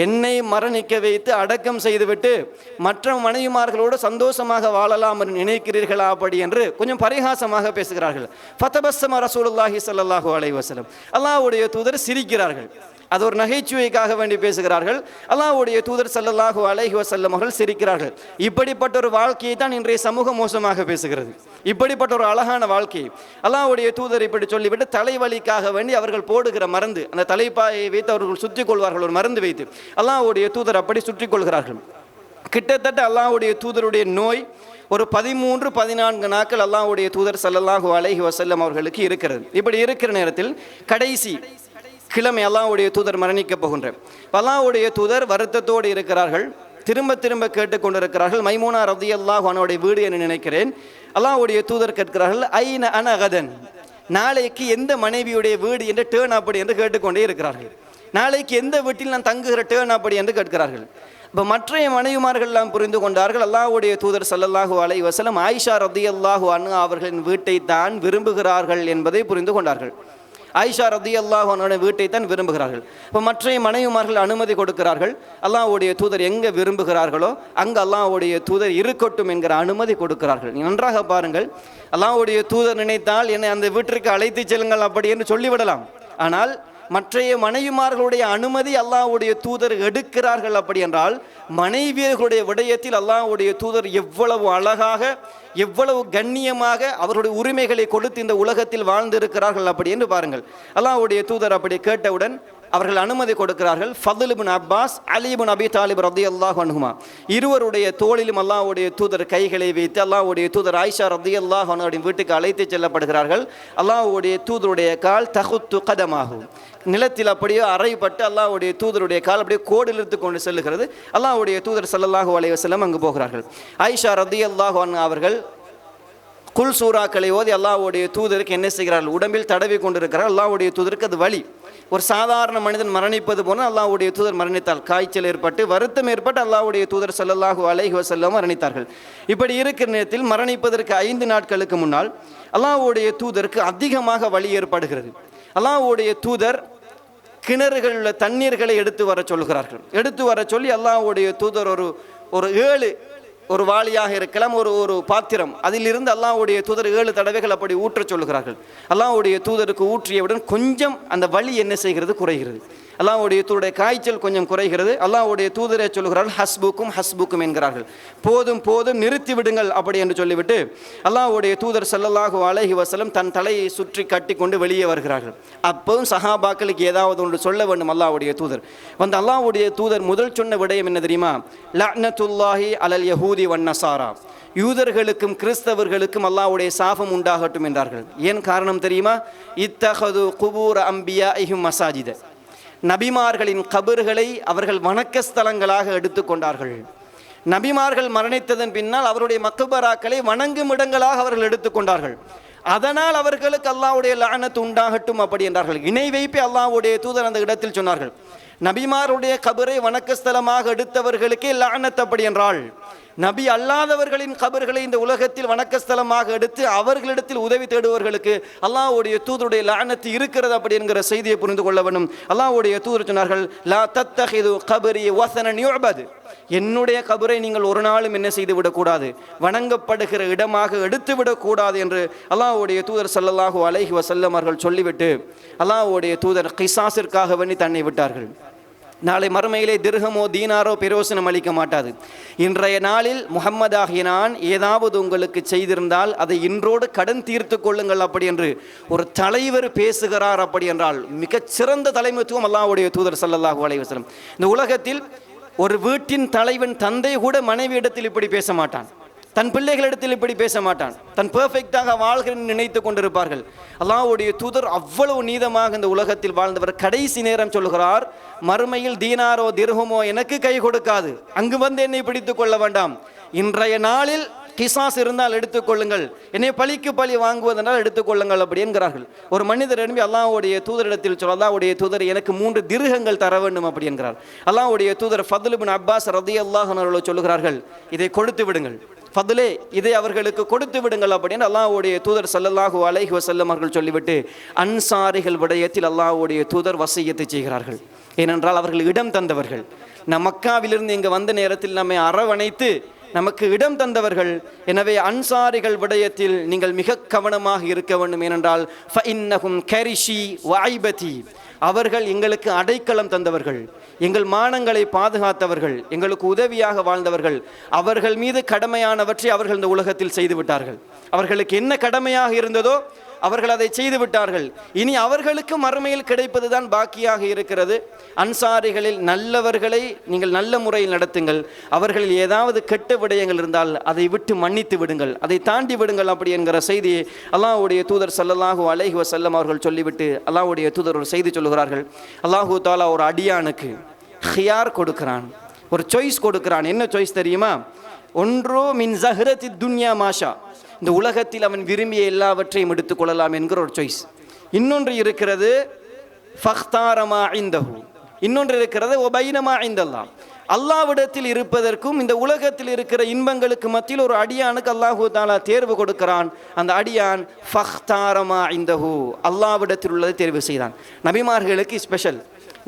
என்னை மரணிக்க வைத்து அடக்கம் செய்துவிட்டு மற்ற மனைவிமார்களோடு சந்தோஷமாக வாழலாம் என்று நினைக்கிறீர்களா அப்படி என்று கொஞ்சம் பரிகாசமாக பேசுகிறார்கள். ஃபதபஸ்ஸம ரசூலுல்லாஹி ஸல்லல்லாஹு அலைஹி வஸல்லம், அல்லாஹ்வுடைய தூதர் சிரிக்கிறார்கள். அது ஒரு நகைச்சுவைக்காக வேண்டி பேசுகிறார்கள். அல்லாஹ்வுடைய தூதர் ஸல்லல்லாஹு அலைஹி வஸல்லம் அவர்கள் சிரிக்கிறார்கள். இப்படிப்பட்ட ஒரு வாழ்க்கையை தான் இன்றைய சமூகம் மோசமாக பேசுகிறது. இப்படிப்பட்ட ஒரு அழகான வாழ்க்கை அல்லாஹ்வுடைய தூதர் இப்படி சொல்லிவிட்டு தலைவலிக்காக வேண்டி அவர்கள் போடுகிற மருந்து, அந்த தலைப்பாயை வைத்து அவர்கள் சுற்றிக் கொள்வார்கள், ஒரு மருந்து வைத்து. அல்லாஹ்வுடைய தூதர் அப்படி சுற்றிக் கொள்கிறார்கள். கிட்டத்தட்ட அல்லாஹ்வுடைய தூதருடைய நோய் ஒரு 13-14 நாட்கள் அல்லாஹ்வுடைய தூதர் ஸல்லல்லாஹு அலைஹி வஸல்லம் அவர்களுக்கு இருக்கிறது. இப்படி இருக்கிற நேரத்தில் கடைசி கிழமை அல்லாஹ்வுடைய தூதர் மரணிக்கப் போகின்ற அல்லாஹ்வுடைய தூதர் வருத்தத்தோடு இருக்கிறார்கள். திரும்ப திரும்ப கேட்டுக்கொண்டிருக்கிறார்கள். மைமூனா ரலியல்லாஹு அன்ஹாவுடைய வீடு என்று நினைக்கிறேன். அல்லாஹ்வுடைய தூதர் கேட்கிறார்கள், ஐன அன கதன், நாளைக்கு எந்த மனைவியுடைய வீடு என்று டேர்ன் அப்படி என்று கேட்டுக்கொண்டே இருக்கிறார்கள். நாளைக்கு எந்த வீட்டில் நான் தங்குகிற டேர்ன் அப்படி என்று கேட்கிறார்கள். இப்போ மற்றைய மனைவிமார்கள் எல்லாம் புரிந்து கொண்டார்கள். அல்லாஹ்வுடைய தூதர் ஸல்லல்லாஹு அலைஹி வஸல்லம் ஆயிஷா ரலியல்லாஹு அன்ஹா அவர்களின் வீட்டை தான் விரும்புகிறார்கள் என்பதை புரிந்து கொண்டார்கள். ஆயிஷா ரலியல்லாஹு அன்ஹா வீட்டை தான் விரும்புகிறார்கள். இப்போ மற்றைய மனைவிமார்கள் அனுமதி கொடுக்கிறார்கள். அல்லாஹ்வுடைய தூதர் எங்கே விரும்புகிறார்களோ அங்கே அல்லாஹ்வுடைய தூதர் இருக்கட்டும் என்கிற அனுமதி கொடுக்கிறார்கள். நன்றாக பாருங்கள், அல்லாஹ்வுடைய தூதர் நினைத்தால் என்னை அந்த வீட்டிற்கு அழைத்து செல்லுங்கள் அப்படி என்று சொல்லிவிடலாம். ஆனால் மற்றைய மனைவிமார்களுடைய அனுமதி அல்லாஹ்வுடைய தூதர் எடுக்கிறார்கள். அப்படி என்றால் மனைவியர்களுடைய விடயத்தில் அல்லாஹ்வுடைய தூதர் எவ்வளவு அழகாக, எவ்வளவு கண்ணியமாக அவருடைய உரிமைகளை கொடுத்து இந்த உலகத்தில் வாழ்ந்திருக்கிறார்கள் அப்படி என்று பாருங்கள். அல்லாஹ்வுடைய தூதர் அப்படி கேட்டவுடன் அவர்கள் அனுமதி கொடுக்கிறார்கள். ஃபதுல் இப்னு அப்பாஸ், அலி இப்னு அபி தாலிப் ரலியல்லாஹு அன்ஹுமா இருவருடைய தோளிலும் அல்லாஹ்வுடைய தூதர் கைகளை வைத்து அல்லாஹ்வுடைய தூதர் ஆயிஷா ரலியல்லாஹு அன்ஹாவின் வீட்டுக்கு அழைத்து செல்லப்படுகிறார்கள். அல்லாஹ்வுடைய தூதருடைய கால் தகுத்து கதமாகும், நிலத்தில் அப்படியே அறைப்பட்டு அல்லாஹ்வுடைய தூதருடைய கால் அப்படியே கோடு இழுத்து கொண்டு செல்லுகிறது. அல்லாஹ்வுடைய தூதர் ஸல்லல்லாஹு அலைஹி வஸல்லம் அங்கு போகிறார்கள். ஆயிஷா ரலியல்லாஹு அன்ஹா அவர்கள் குல் சூறாக்களை ஓதி அல்லாஹ்வுடைய தூதருக்கு என்ன செய்கிறார்கள், உடம்பில் தடவி கொண்டிருக்கிறார். அல்லாஹ்வுடைய தூதருக்கு அது வலி. ஒரு சாதாரண மனிதன் மரணிப்பது போல அல்லாஹ்வுடைய தூதர் மரணித்தால், காய்ச்சல் ஏற்பட்டு வருத்தம் ஏற்பட்டு அல்லாஹ்வுடைய தூதர் ஸல்லல்லாஹு அலைஹி வஸல்லம் மரணித்தார்கள். இப்படி இருக்கிற நேரத்தில் மரணிப்பதற்கு 5 நாட்களுக்கு முன்னால் அல்லாஹ்வுடைய தூதருக்கு அதிகமாக வலி ஏற்படுகிறது. அல்லாஹ்வுடைய தூதர் கிணறுகளில் உள்ள தண்ணீர்களை எடுத்து வர சொல்கிறார்கள். எடுத்து வர சொல்லி அல்லாஹ்வுடைய தூதர் ஒரு 7 ஒரு வாளியாக இருக்கலாம், ஒரு பாத்திரம், அதிலிருந்து அல்லாஹ்வுடைய தூதர் 7 தடவைகள் அப்படி ஊற்ற சொல்கிறார்கள். அல்லாஹ்வுடைய தூதருக்கு ஊற்றியவுடன் கொஞ்சம் அந்த வலி என்ன செய்கிறது, குறைகிறது. அல்லாஹ்வுடைய தூதருடைய காய்ச்சல் கொஞ்சம் குறைகிறது. அல்லாஹ்வுடைய தூதரை சொல்கிறார்கள், ஹஸ்புக்கும் ஹஸ்புக்கும் என்கிறார்கள், போதும் போதும் நிறுத்தி விடுங்கள் அப்படி என்று சொல்லிவிட்டு அல்லாஹ்வுடைய தூதர் ஸல்லல்லாஹு அலைஹி வஸல்லம் தன் தலையை சுற்றி கட்டி கொண்டு வெளியே வருகிறார்கள். அப்பவும் சஹாபாக்களுக்கு ஏதாவது ஒன்று சொல்ல வேண்டும். அல்லாஹ்வுடைய தூதர் வந்து அல்லாஹ்வுடைய தூதர் முதல் சொன்ன விடயம் என்ன தெரியுமா, லஅனத்துல்லாஹி அலல் யஹூதி வன் நஸாரா, யூதர்களுக்கும் கிறிஸ்தவர்களுக்கும் அல்லாஹ்வுடைய சாபம் உண்டாகட்டும் என்றார்கள். ஏன் காரணம் தெரியுமா, இத்தஹது குபூர் அம்பியாஇஹிம் மசாஜித, நபிமார்களின் கபர்களை அவர்கள் வணக்க ஸ்தலங்களாக எடுத்துக்கொண்டார்கள். நபிமார்கள் மரணித்ததன் பின்னால் அவருடைய மக்பராக்களை வணங்கும் இடங்களாக அவர்கள் எடுத்துக்கொண்டார்கள். அதனால் அவர்களுக்கு அல்லாஹ்வுடைய லஅனத் உண்டாகட்டும் அப்படி என்றார்கள். இணை வைப்பை அல்லாஹ்வுடைய தூதர் அந்த இடத்தில் சொன்னார்கள். நபிமாருடைய கபரை வணக்கஸ்தலமாக எடுத்தவர்களுக்கே லஅனத் அப்படி என்றால், நபி அல்லாதவர்களின் கபர்களை இந்த உலகத்தில் வணக்கஸ்தலமாக எடுத்து அவர்களிடத்தில் உதவி தேடுவர்களுக்கு அல்லாஹ்வுடைய தூதருடைய லஅனத் இருக்கிறது அப்படி என்கிற செய்தியை புரிந்து கொள்ள வேண்டும். அல்லாஹ்வுடைய தூதர் சொன்னார்கள், லா தத்தஹிது கபரி வஸனன் யுஅபது, என்னுடைய கபரை நீங்கள் ஒரு நாளும் என்ன செய்து விடக்கூடாது, வணங்கப்படுகிற இடமாக எடுத்து விடக்கூடாது என்று அல்லாஹ்வுடைய தூதர் ஸல்லல்லாஹு அலைஹி வஸல்லம் அவர்கள் சொல்லிவிட்டு அல்லாஹ்வுடைய தூதர் கிசாஸிற்காக வேண்டி தன்னை விட்டார்கள். நாளை மறுமையிலே திர்ஹமோ தீனாரோ பிரயோசனம் அளிக்க மாட்டாது. இன்றைய நாளில் முஹம்மதாகிய நான் ஏதாவது உங்களுக்கு செய்திருந்தால் அதை இன்றோடு கடன் தீர்த்து கொள்ளுங்கள் அப்படி என்று ஒரு தலைவர் பேசுகிறார். அப்படி என்றால் மிகச்சிறந்த தலைமைத்துவம் அல்லாஹ்வுடைய தூதர் ஸல்லல்லாஹு அலைஹி வஸல்லம். இந்த உலகத்தில் ஒரு வீட்டின் தலைவன் தந்தை கூட மனைவி இடத்தில் இப்படி பேச மாட்டான், தன் பிள்ளைகளிடத்தில் இப்படி பேச மாட்டான். தன் பெர்ஃபெக்டாக வாழ்கிறேன் நினைத்து கொண்டிருப்பார்கள். அல்லாஹ்வுடைய தூதர் அவ்வளவு நீதமாக இந்த உலகத்தில் வாழ்ந்தவர். கடைசி நேரம் சொல்கிறார், மறுமையில் தீனாரோ திர்ஹமோ எனக்கு கை கொடுக்காது, அங்கு வந்து என்னை பிடித்து கொள்ள வேண்டாம். இன்றைய நாளில் கிசாஸ் இருந்தால் எடுத்துக்கொள்ளுங்கள், என்னை பழிக்கு பழி வாங்குவதனால் எடுத்துக்கொள்ளுங்கள் அப்படி என்கிறார்கள். ஒரு மனிதர் எழுப்பி அல்லாஹ்வுடைய தூதரிடத்தில் சொல்ல, அல்லாஹ்வுடைய தூதர் எனக்கு 3 திர்ஹங்கள் தர வேண்டும் அப்படி என்கிறார். அல்லாஹ்வுடைய தூதர் ஃபதுல் இப்னு அப்பாஸ் ரலியல்லாஹு அன்ஹு சொல்கிறார்கள், இதை கொடுத்து விடுங்கள், ஃபதுலே இதை அவர்களுக்கு கொடுத்து விடுங்கள் அப்படின்னு அல்லாஹ்வுடைய தூதர் ஸல்லல்லாஹு அலைஹி வஸல்லம் அவர்கள் சொல்லிவிட்டு அன்சாரிகள் விடயத்தில் அல்லாஹ்வுடைய தூதர் வசியத்தை செய்கிறார்கள். ஏனென்றால் அவர்கள் இடம் தந்தவர்கள். நம் மக்காவிலிருந்து இங்கே வந்த நேரத்தில் நம்மை அரவணைத்து நமக்கு இடம் தந்தவர்கள். எனவே அன்சாரிகள் விடயத்தில் நீங்கள் மிக கவனமாக இருக்க வேண்டும். ஏனென்றால் ஃபஇன்னஹும் கரிஷி வஐபதி, அவர்கள் எங்களுக்கு அடைக்கலம் தந்தவர்கள், எங்கள் மானங்களை பாதுகாத்தவர்கள், எங்களுக்கு உதவியாக வாழ்ந்தவர்கள். அவர்கள் மீது கடமையானவற்றை அவர்கள் இந்த உலகத்தில் செய்து விட்டார்கள். அவர்களுக்கு என்ன கடமையாக இருந்ததோ அவர்கள் அதை செய்து விட்டார்கள். இனி அவர்களுக்கு மறுமையில் கிடைப்பதுதான் பாக்கியாக இருக்கிறது. அன்சாரிகளில் நல்லவர்களை நீங்கள் நல்ல முறையில் நடத்துங்கள். அவர்களில் ஏதாவது கெட்ட விடயங்கள் இருந்தால் அதை விட்டு மன்னித்து விடுங்கள், அதை தாண்டி விடுங்கள் அப்படி என்கிற செய்தியை அல்லாஹ்வுடைய தூதர் ஸல்லல்லாஹு அலைஹி வஸல்லம் அவர்கள் சொல்லிவிட்டு அல்லாஹ்வுடைய தூதர் ஒரு செய்தி சொல்லுகிறார்கள். அல்லாஹு தஆலா ஒரு அடியானுக்கு ஹியார் கொடுக்கிறான், ஒரு சாய்ஸ் கொடுக்கிறான். என்ன சாய்ஸ் தெரியுமா? ஒன்றோ மின் ஸஹ்ரத்தி துன்யா மாஷா, இந்த உலகத்தில் அவன் விரும்பிய எல்லாவற்றையும் எடுத்துக்கொள்ளலாம் என்கிற ஒரு சாய்ஸ். இன்னொன்று இருக்கிறது ஃபக்தாரமா இந்தஹு, இன்னொன்று இருக்கிறது ஒபைனமா இந்தல்லாஹ், அல்லாஹ்விடத்தில் இருப்பதற்கும் இந்த உலகத்தில் இருக்கிற இன்பங்களுக்கு மத்தியில் ஒரு அடியானுக்கு அல்லாஹு தஆலா தேர்வு கொடுக்கிறான். அந்த அடியான் ஃபக்தாரமா இந்தஹு, அல்லாஹ்விடத்தில் உள்ளதை தேர்வு செய்தான். நபிமார்களுக்கு ஸ்பெஷல்.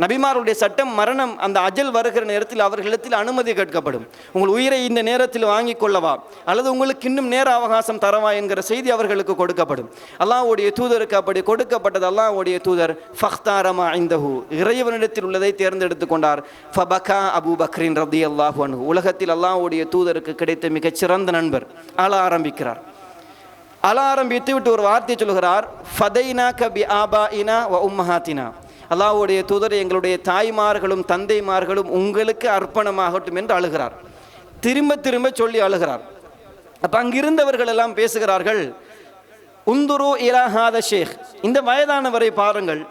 நபிமாருடைய சட்டம் மரணம், அந்த அஜல் வருகிற நேரத்தில் அவர்களிடத்தில் அனுமதி கேட்கப்படும். உங்கள் உயிரை இந்த நேரத்தில் வாங்கி கொள்ளவா அல்லது உங்களுக்கு இன்னும் நேர அவகாசம் தரவா என்கிற செய்தி அவர்களுக்கு கொடுக்கப்படும். அல்லாஹ்வுடைய தூதருக்கு அப்படி கொடுக்கப்பட்டது. அல்லாஹ்வுடைய தூதர் ஃபக்தாரமா இந்தஹு, இறைவனிடத்தில் உள்ளதை தேர்ந்தெடுத்து கொண்டார். ஃபபகா அபூ பக்ரின் ரலியல்லாஹு அன்ஹு, உலகத்தில் அல்லாஹ்வுடைய தூதருக்கு கிடைத்த மிகச்சிறந்த நண்பர். அழ ஆரம்பிக்கிறார். அழ ஆரம்பித்து விட்டு ஒரு வார்த்தை சொல்கிறார், ஃபதைனாக பி ஆபாயினா வ உம்மஹாத்தினா, அல்லாஹ்வுடைய தூதர் எங்களுடைய தாய்மார்களும் தந்தைமார்களும் உங்களுக்கு அர்ப்பணமாகட்டும் என்று அழுகிறார். திரும்ப திரும்ப சொல்லி அழுகிறார். அப்போ அங்கிருந்தவர்கள் எல்லாம் பேசுகிறார்கள், உந்துரு இலா ஹாத ஷேக், இந்த வயதானவரை பாருங்கள்,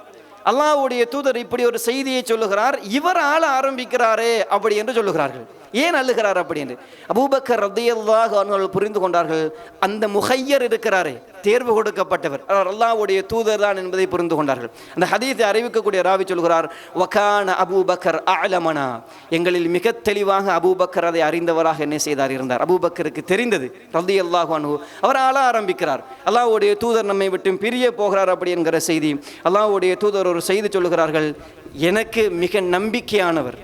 அல்லாஹ்வுடைய தூதர் இப்படி ஒரு செய்தியை சொல்லுகிறார், இவர் ஆள ஆரம்பிக்கிறாரே அப்படி என்று சொல்லுகிறார்கள். ஏன் அழுகிறார் அப்படி என்று அபூபக்கர் ரலியல்லாஹு அன்ஹு புரிந்து கொண்டார்கள். அந்த முஹையர் இருக்கிறாரே, தேர்வு கொடுக்கப்பட்டவர், அவர் அல்லாஹ்வுடைய தூதர் தான் என்பதை புரிந்து கொண்டார்கள். அந்த ஹதீஸை அறிவிக்கக்கூடிய ராவி சொல்கிறார், வகான அபூபக்கர் அலமனா, எங்களில் மிக தெளிவாக அபூபக்கர் அதை அறிந்தவராக என்ன செய்தார் இருந்தார். அபூபக்கருக்கு தெரிந்தது ரலியல்லாஹு அன்ஹு. அவர் ஆள ஆரம்பிக்கிறார், அல்லாஹ்வுடைய தூதர் நம்மை விட்டு பிரிய போகிறார் அப்படி என்கிற செய்தி. அல்லாஹ்வுடைய தூதர் ஒரு செய்தி சொல்லுகிறார்கள், எனக்கு மிக நம்பிக்கையானவர்,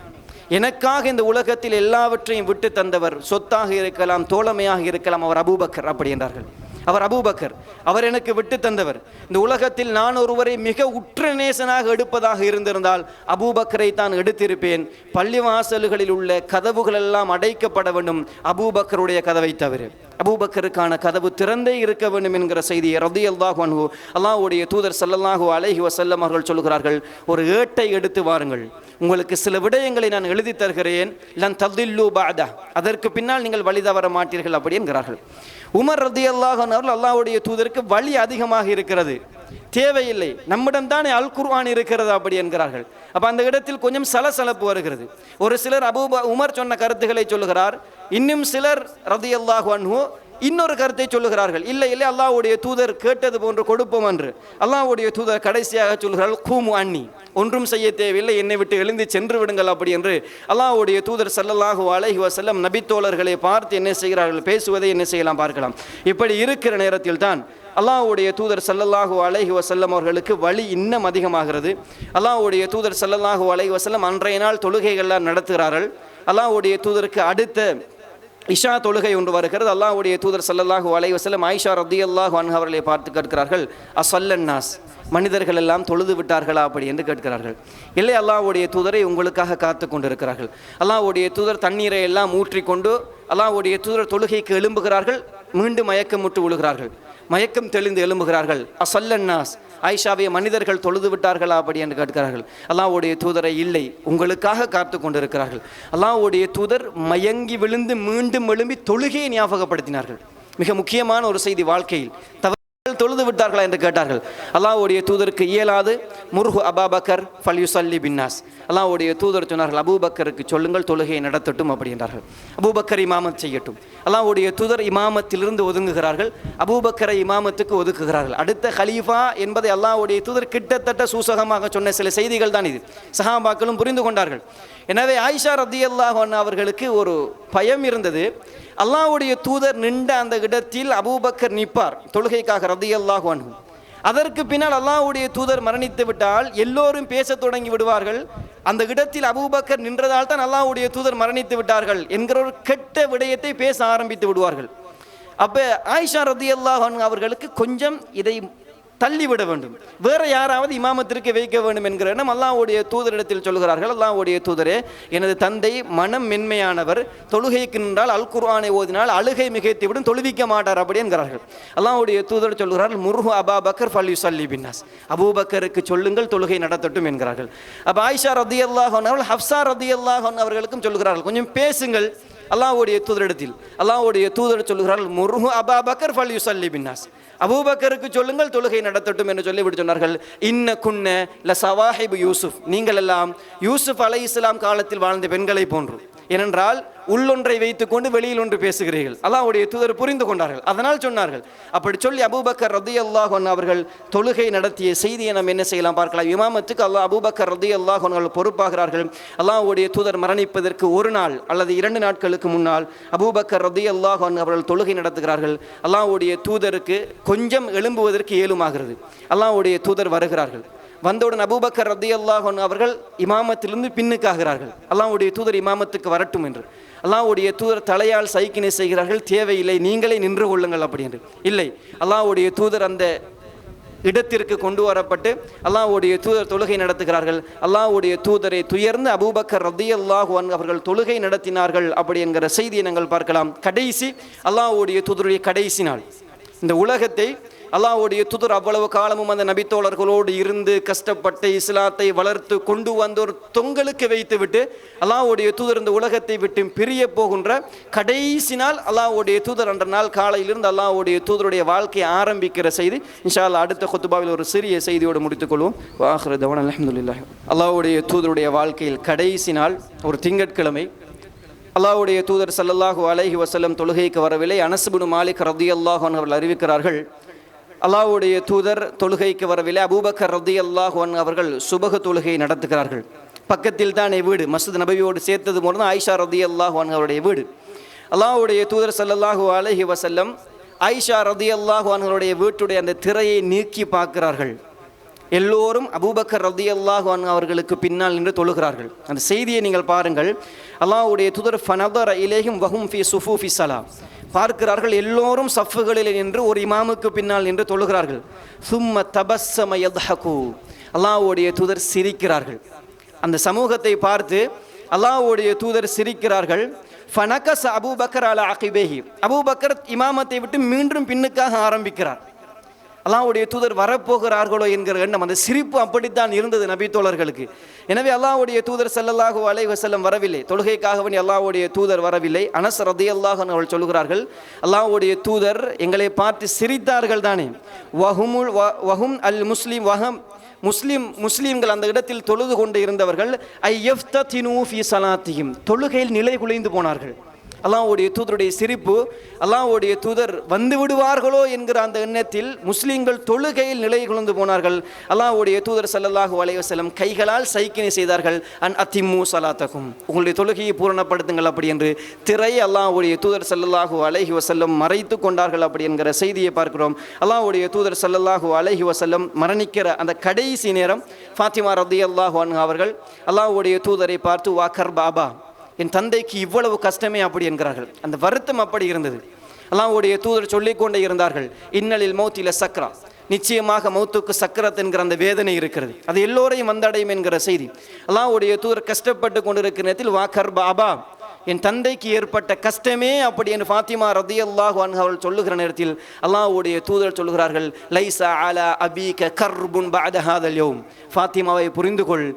எனக்காக இந்த உலகத்தில் எல்லாவற்றையும் விட்டு தந்தவர், சொத்தாக இருக்கலாம் தோழமையாக இருக்கலாம், அவர் அபூபக்கர் அப்படி என்றார்கள். அவர் அபூபக்கர், அவர் எனக்கு விட்டு தந்தவர். இந்த உலகத்தில் நான் ஒருவரை மிக உற்ற நேசனாக எடுப்பதாக இருந்திருந்தால் அபூபக்கரை தான் எடுத்திருப்பேன். பள்ளிவாசல்களில் உள்ள கதவுகள் எல்லாம் அடைக்கப்பட வேண்டும் அபூபக்கருடைய கதவை தவிர. அபூபக்கருக்கான கதவு திறந்தே இருக்க வேண்டும் என்கிற செய்தியை ரலியல்லாஹு அன்ஹு அல்லாஹ்வுடைய தூதர் ஸல்லல்லாஹு அலைஹி வஸல்லம் அவர்கள் சொல்கிறார்கள், ஒரு ஏட்டை எடுத்து வாருங்கள், உங்களுக்கு சில விடயங்களை நான் எழுதி தருகிறேன், லன் ததில்லு பஅதா, அதற்கு பின்னால் நீங்கள் வழி தவற மாட்டீர்கள் அப்படி என்கிறார்கள். உமர் ரலியல்லாஹு அன்ஹு அவர்கள் அல்லாஹ்வுடைய தூதருக்கு வழி அதிகமாக இருக்கிறது, தேவையில்லை, நம்மிடம் தானே அல் குர்ஆன் இருக்கிறது அப்படி என்கிறார்கள். அப்போ அந்த இடத்தில் கொஞ்சம் சலசலப்பு வருகிறது. ஒரு சிலர் உமர் சொன்ன கருத்துக்களை சொல்லுகிறார், இன்னும் சிலர் ரலியல்லாஹு அன்ஹு இன்னொரு கருத்தை சொல்லுகிறார்கள், இல்லை இல்லை அல்லாஹ்வுடைய தூதர் கேட்டது போன்று கொடுப்போம் என்று. அல்லாஹ்வுடைய தூதர் கடைசியாக சொல்கிறார்கள், கூமு அன்னி, ஒன்றும் செய்ய தேவையில்லை, என்னை விட்டு எழுந்து சென்று விடுங்கள் அப்படி என்று அல்லாஹ்வுடைய தூதர் ஸல்லல்லாஹு அலைஹி வஸல்லம் நபித்தோழர்களை பார்த்து என்ன செய்கிறார்கள், பேசுவதை என்ன செய்யலாம் பார்க்கலாம். இப்படி இருக்கிற நேரத்தில் தான் அல்லாஹ்வுடைய தூதர் ஸல்லல்லாஹு அலைஹி வஸல்லம் அவர்களுக்கு வலி இன்னும் அதிகமாகிறது. அல்லாஹ்வுடைய தூதர் ஸல்லல்லாஹு அலைஹி வஸல்லம் அன்றைய நாள் தொழுகைகள்லாம் நடத்துகிறார்கள். அல்லாஹ்வுடைய தூதருக்கு அடுத்த இஷா தொழுகை ஒன்று வருகிறது. அல்லாஹ்வுடைய தூதர் ஸல்லல்லாஹு அலைஹி வஸல்லம் ஆயிஷா ரலியல்லாஹு அன்ஹா அவர்களை பார்த்து கேட்கிறார்கள், அஸல்லன்னாஸ், மனிதர்கள் எல்லாம் தொழுது விட்டார்களா அப்படி என்று கேட்கிறார்கள். இல்லை, அல்லாஹ்வுடைய தூதரை உங்களுக்காக காத்து கொண்டிருக்கிறார்கள். அல்லாஹ்வுடைய தூதர் தண்ணீரை எல்லாம் ஊற்றிக்கொண்டு அல்லாஹ்வுடைய தூதர் தொழுகைக்கு எழும்புகிறார்கள், மீண்டும் மயக்கமுற்று விழுகிறார்கள், மயக்கம் தெளிந்து எழும்புகிறார்கள். அஸல்லன்னாஸ், ஆயிஷாவை மனிதர்கள் தொழுது விட்டார்களா அப்படி என்று கேட்கிறார்கள். அல்லாஹ்வுடைய தூதரை இல்லை, உங்களுக்காக காத்து கொண்டிருக்கிறார்கள். அல்லாஹ்வுடைய தூதர் மயங்கி விழுந்து மீண்டும் எழும்பி தொழுகையை ஞாபகப்படுத்தினார்கள். மிக முக்கியமான ஒரு செய்தி வாழ்க்கையில். தொழுது விட்டார்களா என்று கேட்டார்கள். அல்லாஹ்வுடைய தூதருக்கு இயலாது, முர்ஹு அபூபக்கர் ஃபல்யுஸல்லி பின்னாஸ், அல்லாஹ்வுடைய தூதர் சொன்னார்கள், அபூபக்கருக்கு சொல்லுங்கள் தொழுகையை நடத்தட்டும் அப்படி என்றார்கள். அபூபக்கர் இமாமத் செய்யட்டும். அல்லாஹ்வுடைய தூதர் இமாமத்திலிருந்து ஒதுங்குகிறார்கள், அபூபக்கரை இமாமத்துக்கு ஒதுக்குகிறார்கள். அடுத்த ஹலீஃபா என்பதை அல்லாஹ்வுடைய தூதர் கிட்டத்தட்ட சூசகமாக சொன்ன சில செய்திகள் தான் இது. சஹாபாக்களும் புரிந்து கொண்டார்கள். எனவே ஆயிஷா ரலியல்லாஹு அன்ஹா அவர்களுக்கு ஒரு பயம் இருந்தது. அல்லாஹ்வுடைய தூதர் நின்ற அந்த இடத்தில் அபூபக்கர் நிற்பார் தொழுகைக்காக ரலியல்லாஹு அன்ஹு. அதற்கு பின்னால் அல்லாஹ்வுடைய தூதர் மரணித்து விட்டால் எல்லோரும் பேச தொடங்கி விடுவார்கள். அந்த இடத்தில் அபூபக்கர் நின்றதால் தான் அல்லாஹ்வுடைய தூதர் மரணித்து விட்டார்கள் என்கிற ஒரு கெட்ட விடயத்தை பேச ஆரம்பித்து விடுவார்கள். அப்போ ஆயிஷா ரலியல்லாஹு அன்ஹா அவர்களுக்கு கொஞ்சம் இதை தள்ளிவிட வேண்டும், வேற யாராவது இமாமத்திற்கு வைக்க வேண்டும் என்கிற எண்ணம் அல்லாஹ்வுடைய தூதரிடத்தில் சொல்கிறார்கள். அல்லாஹ்வுடைய தூதரே, எனது தந்தை மனம் மென்மையானவர், தொழுகைக்கு நின்றால் அல் குர்ஆனை ஓதினால் அழுகை மிகைத்து விடும், தொழுவிக்க மாட்டார் அப்படி என்கிறார்கள். அல்லாஹ்வுடைய தூதர் சொல்கிறார்கள், முர்ஹு அபா பக்கர் ஃபல்யுஸல்லி பின்னாஸ், அபூபக்கருக்கு சொல்லுங்கள் தொழுகை நடத்தட்டும் என்கிறார்கள். அப்போ ஆயிஷா ரலியல்லாஹு அன்ஹா அவர்கள் ஹப்ஸா ரலியல்லாஹு அன்ஹா அவர்களுக்கும் சொல்கிறார்கள், கொஞ்சம் பேசுங்கள் அல்லாஹ்வுடைய தூதரிடத்தில். அல்லாஹ்வுடைய தூதர் சொல்கிறார்கள், முர்ஹு அபா பக்கர் ஃபல்யுஸல்லி பின்னாஸ், அபூபக்கருக்கு சொல்லுங்கள் தொழுகை நடத்தட்டும் என்று சொல்லிவிட்டு சொன்னார்கள். இன்ன குன்ன ல சவாஹிபு யூசுப், நீங்கள் எல்லாம் யூசுப் அலைஹிஸ்ஸலாம் காலத்தில் வாழ்ந்த பெண்களை போன்று, ஏனென்றால் உள்ளொன்றை வைத்துக்கொண்டு வெளியில் ஒன்று பேசுகிறீர்கள். அல்லாஹ்வுடைய தூதர் புரிந்து கொண்டார்கள், அதனால் சொன்னார்கள். அப்படி சொல்லி அபூபக்கர் ரலியல்லாஹு அன்ஹு அவர்கள் தொழுகை நடத்திய செய்தியை நாம் என்ன செய்யலாம் பார்க்கலாம். இமாமத்துக்கு அபூபக்கர் ரலியல்லாஹு அன்ஹு அவர்கள் பொறுப்பாகிறார்கள். அல்லாஹ்வுடைய தூதர் மரணிப்பதற்கு ஒரு நாள் அல்லது 2 நாட்களுக்கு முன்னால் அபூபக்கர் ரலியல்லாஹு அன்ஹு அவர்கள் தொழுகை நடத்துகிறார்கள். அல்லாஹ்வுடைய தூதருக்கு கொஞ்சம் எழும்புவதற்கு ஏலுமாகிறது. அல்லாஹ்வுடைய தூதர் வருகிறார்கள். வந்தவுடன் அபூபக்கர் ரலியல்லாஹு அன்ஹு அவர்கள் இமாமத்திலிருந்து பின்னுக்காகிறார்கள். அல்லாஹ்வுடைய தூதர் இமாமத்துக்கு வரட்டும் என்று. அல்லாஹ்வுடைய தூதர் தலையால் சைக்கினை செய்கிறார்கள், தேவையில்லை நீங்களே நின்று கொள்ளுங்கள் அப்படி என்று. இல்லை, அல்லாஹ்வுடைய தூதர் அந்த இடத்திற்கு கொண்டு வரப்பட்டு அல்லாஹ்வுடைய தூதர் தொழுகை நடத்துகிறார்கள். அல்லாஹ்வுடைய தூதரை துயர்ந்து அபூபக்கர் ரலியல்லாஹு அன்ஹு அவர்கள் தொழுகை நடத்தினார்கள் அப்படி என்கிற செய்தியை நாங்கள் பார்க்கலாம். கடைசி அல்லாஹ்வுடைய தூதருடைய கடைசி நாள். இந்த உலகத்தை அல்லாஹ்வுடைய தூதர் அவ்வளவு காலமும் அந்த நபித்தோழர்களோடு இருந்து கஷ்டப்பட்டு இஸ்லாத்தை வளர்த்து கொண்டு வந்த ஒரு தொங்கலுக்கு வைத்து விட்டு அல்லாஹ்வுடைய தூதர் இந்த உலகத்தை விட்டு பிரிய போகின்ற கடைசி நாள் அல்லாஹ்வுடைய தூதர் என்ற நாள் காலையிலிருந்து அல்லாஹ்வுடைய தூதருடைய வாழ்க்கையை ஆரம்பிக்கிற செய்தி இன்ஷா அல்லாஹ் அடுத்த குத்துபாவில் ஒரு சிறிய செய்தியோடு முடித்துக்கொள்வோம். வாஹிரு தஅவானா அல்ஹம்துலில்லாஹ். அல்லாஹ்வுடைய தூதருடைய வாழ்க்கையில் கடைசி நாள் ஒரு திங்கட்கிழமை. அல்லாஹ்வுடைய தூதர் ஸல்லல்லாஹு அலைஹி வஸல்லம் தொழுகைக்கு வரவில்லை. அனஸ் இப்னு மாலிக் ரலியல்லாஹு அன்ஹு அவர்கள் அறிவிக்கிறார்கள், அல்லாஹ்வுடைய தூதர் தொழுகைக்கு வரவில்லை. அபூபக்கர் ரலியல்லாஹு அன்ஹு அவர்கள் சுபஹ் தொழுகையை நடத்துகிறார்கள். பக்கத்தில் தானே வீடு, மஸ்ஜித் நபவியோடு சேர்த்தது மூலம் தான் ஆயிஷா ரலியல்லாஹு அன்ஹா அவருடைய வீடு. அல்லாஹ்வுடைய தூதர் ஸல்லல்லாஹு அலைஹி வஸல்லம் ஆயிஷா ரலியல்லாஹு அன்ஹாவுடைய வீட்டுடைய அந்த திரையை நீக்கி பார்க்கிறார்கள். எல்லோரும் அபூபக்கர் ரலியல்லாஹு அன்ஹு அவர்களுக்கு பின்னால் நின்று தொழுகிறார்கள். அந்த செய்தியை நீங்கள் பாருங்கள். அல்லாஹ்வுடைய தூதர் ஃபனதர இலைஹிம் வஹும் ஃபீ சுஃபூஃபி ஸலாம், பார்க்கிறார்கள் எல்லோரும் சஃப்புகளில் நின்று ஒரு இமாமுக்கு பின்னால் நின்று தொழுகிறார்கள். சும்ம தபஸ்ஸம யத்ஹகு, அல்லாஹ்வுடைய தூதர் சிரிக்கிறார்கள். அந்த சமூகத்தை பார்த்து அல்லாஹ்வுடைய தூதர் சிரிக்கிறார்கள். ஃபனகஸ அபூபக்கர் அலா அகிபைஹி, அபூபக்கர் இமாமத்தை விட்டு மீண்டும் பின்னுக்காக ஆரம்பிக்கிறார். அல்லாஹ்வுடைய தூதர் வரப்போகிறார்களோ என்கிற எண்ணம், அந்த சிரிப்பு அப்படித்தான் இருந்தது நபி தோழர்களுக்கு. எனவே அல்லாஹ்வுடைய தூதர் ஸல்லல்லாஹு அலைஹி வஸல்லம் வரவில்லை, தொழுகைக்காக வேண்டி அல்லாஹ்வுடைய தூதர் வரவில்லை. அனஸ் ரலியல்லாஹு அன்ஹு அவர்கள் சொல்கிறார்கள், அல்லாஹ்வுடைய தூதர் எங்களை பார்த்து சிரித்தார்கள் தானே. வஹும் அல் முஸ்லிம் வஹம் முஸ்லீம்கள் அந்த இடத்தில் தொழுது கொண்டு இருந்தவர்கள் ஐயஃப்ததினு ஃபீ ஸலாத்திஹிம், தொழுகையில் நிலை குலைந்து போனார்கள். அல்லாஹ்வுடைய தூதருடைய சிரிப்பு, அல்லாஹ்வுடைய தூதர் வந்து விடுவார்களோ என்கிற அந்த எண்ணத்தில் முஸ்லீம்கள் தொழுகையில் நிலை குலைந்து போனார்கள். அல்லாஹ்வுடைய தூதர் ஸல்லல்லாஹு அலைஹி வஸல்லம் கைகளால் சைக்கினை செய்தார்கள், அன் அத்திம்மு ஸலாத்தகும், உங்களுடைய தொழுகையை பூரணப்படுத்துங்கள் அப்படி என்று திரை அல்லாஹ்வுடைய தூதர் ஸல்லல்லாஹு அலைஹி வஸல்லம் மறைத்து கொண்டார்கள் அப்படி என்கிற செய்தியை பார்க்கிறோம். அல்லாஹ்வுடைய தூதர் ஸல்லல்லாஹு அலைஹி வஸல்லம் மரணிக்கிற அந்த கடைசி நேரம் ஃபாத்திமா ரலியல்லாஹு அன்ஹா அவர்கள் அல்லாஹ்வுடைய தூதரை பார்த்து வா கர்பாபா, என் தந்தைக்கு இவ்வளவு கஷ்டமே அப்படி என்கிறார்கள். அந்த வருத்தம் அப்படி இருந்தது. அல்லாஹ்வுடைய தூதர் சொல்லிக்கொண்டே இருந்தார்கள், இன்னலில் மௌத்தில சக்ரா, நிச்சயமாக மௌத்துக்கு சக்கரத் என்கிற அந்த வேதனை இருக்கிறது, அது எல்லோரையும் வந்தடையும் என்கிற செய்தி. அல்லாஹ்வுடைய தூதர் கஷ்டப்பட்டு கொண்டிருக்கிற நேரத்தில் வா கர்பாபா, என் தந்தைக்கு ஏற்பட்ட கஷ்டமே அப்படி என்று ஃபாத்திமா ரலியல்லாஹு அன்ஹா அவர்கள் சொல்லுகிற நேரத்தில் அல்லாஹ்வுடைய தூதர் சொல்கிறார்கள், லைஸா அலா அபீக கர்புன் பஅத ஹாதல் யௌம், ஃபாத்திமாவை புரிந்து கொள்,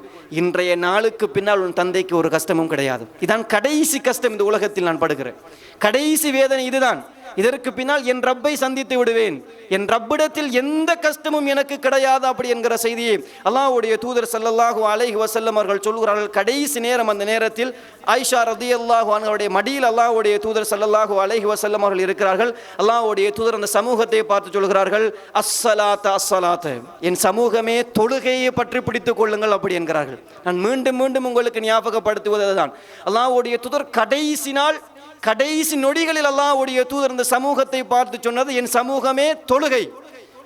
இன்றைய நாளுக்கு பின்னால் உன் தந்தைக்கு ஒரு கஷ்டமும் கிடையாது. இதான் கடைசி கஷ்டம் இந்த உலகத்தில் நான் படுகிறேன், கடைசி வேதனை இதுதான். இதற்கு பின்னால் என் ரப்பை சந்தித்து விடுவேன், என் ரப்பிடத்தில் எந்த கஷ்டமும் எனக்கு கிடையாது அப்படி என்கிற செய்தியை அல்லாஹ்வுடைய தூதர் ஸல்லல்லாஹு அலைஹி வஸல்லம் அவர்கள் சொல்கிறார்கள். கடைசி நேரம், அந்த நேரத்தில் ஆயிஷா ரலியல்லாஹு அன்ஹாவுடைய மடியில் அல்லாஹ்வுடைய தூதர் ஸல்லல்லாஹு அலைஹி வஸல்லம் அவர்கள் இருக்கிறார்கள். அல்லாஹ்வுடைய தூதர் அந்த சமூகத்தை பார்த்து சொல்கிறார்கள், அஸ்ஸலாத்த அஸ்ஸலாத்த, என் சமூகமே தொழுகையை பற்றி பிடித்துக் கொள்ளுங்கள் அப்படி என்கிறார்கள். நான் மீண்டும் மீண்டும் உங்களுக்கு ஞாபகப்படுத்துவது தான், அல்லாஹ்வுடைய தூதர் கடைசி நாள் கடைசி நொடிகளில் அல்லாஹ்வுடைய தூதர் இந்த சமூகத்தை பார்த்து சொன்னது, என் சமூகமே தொழுகை,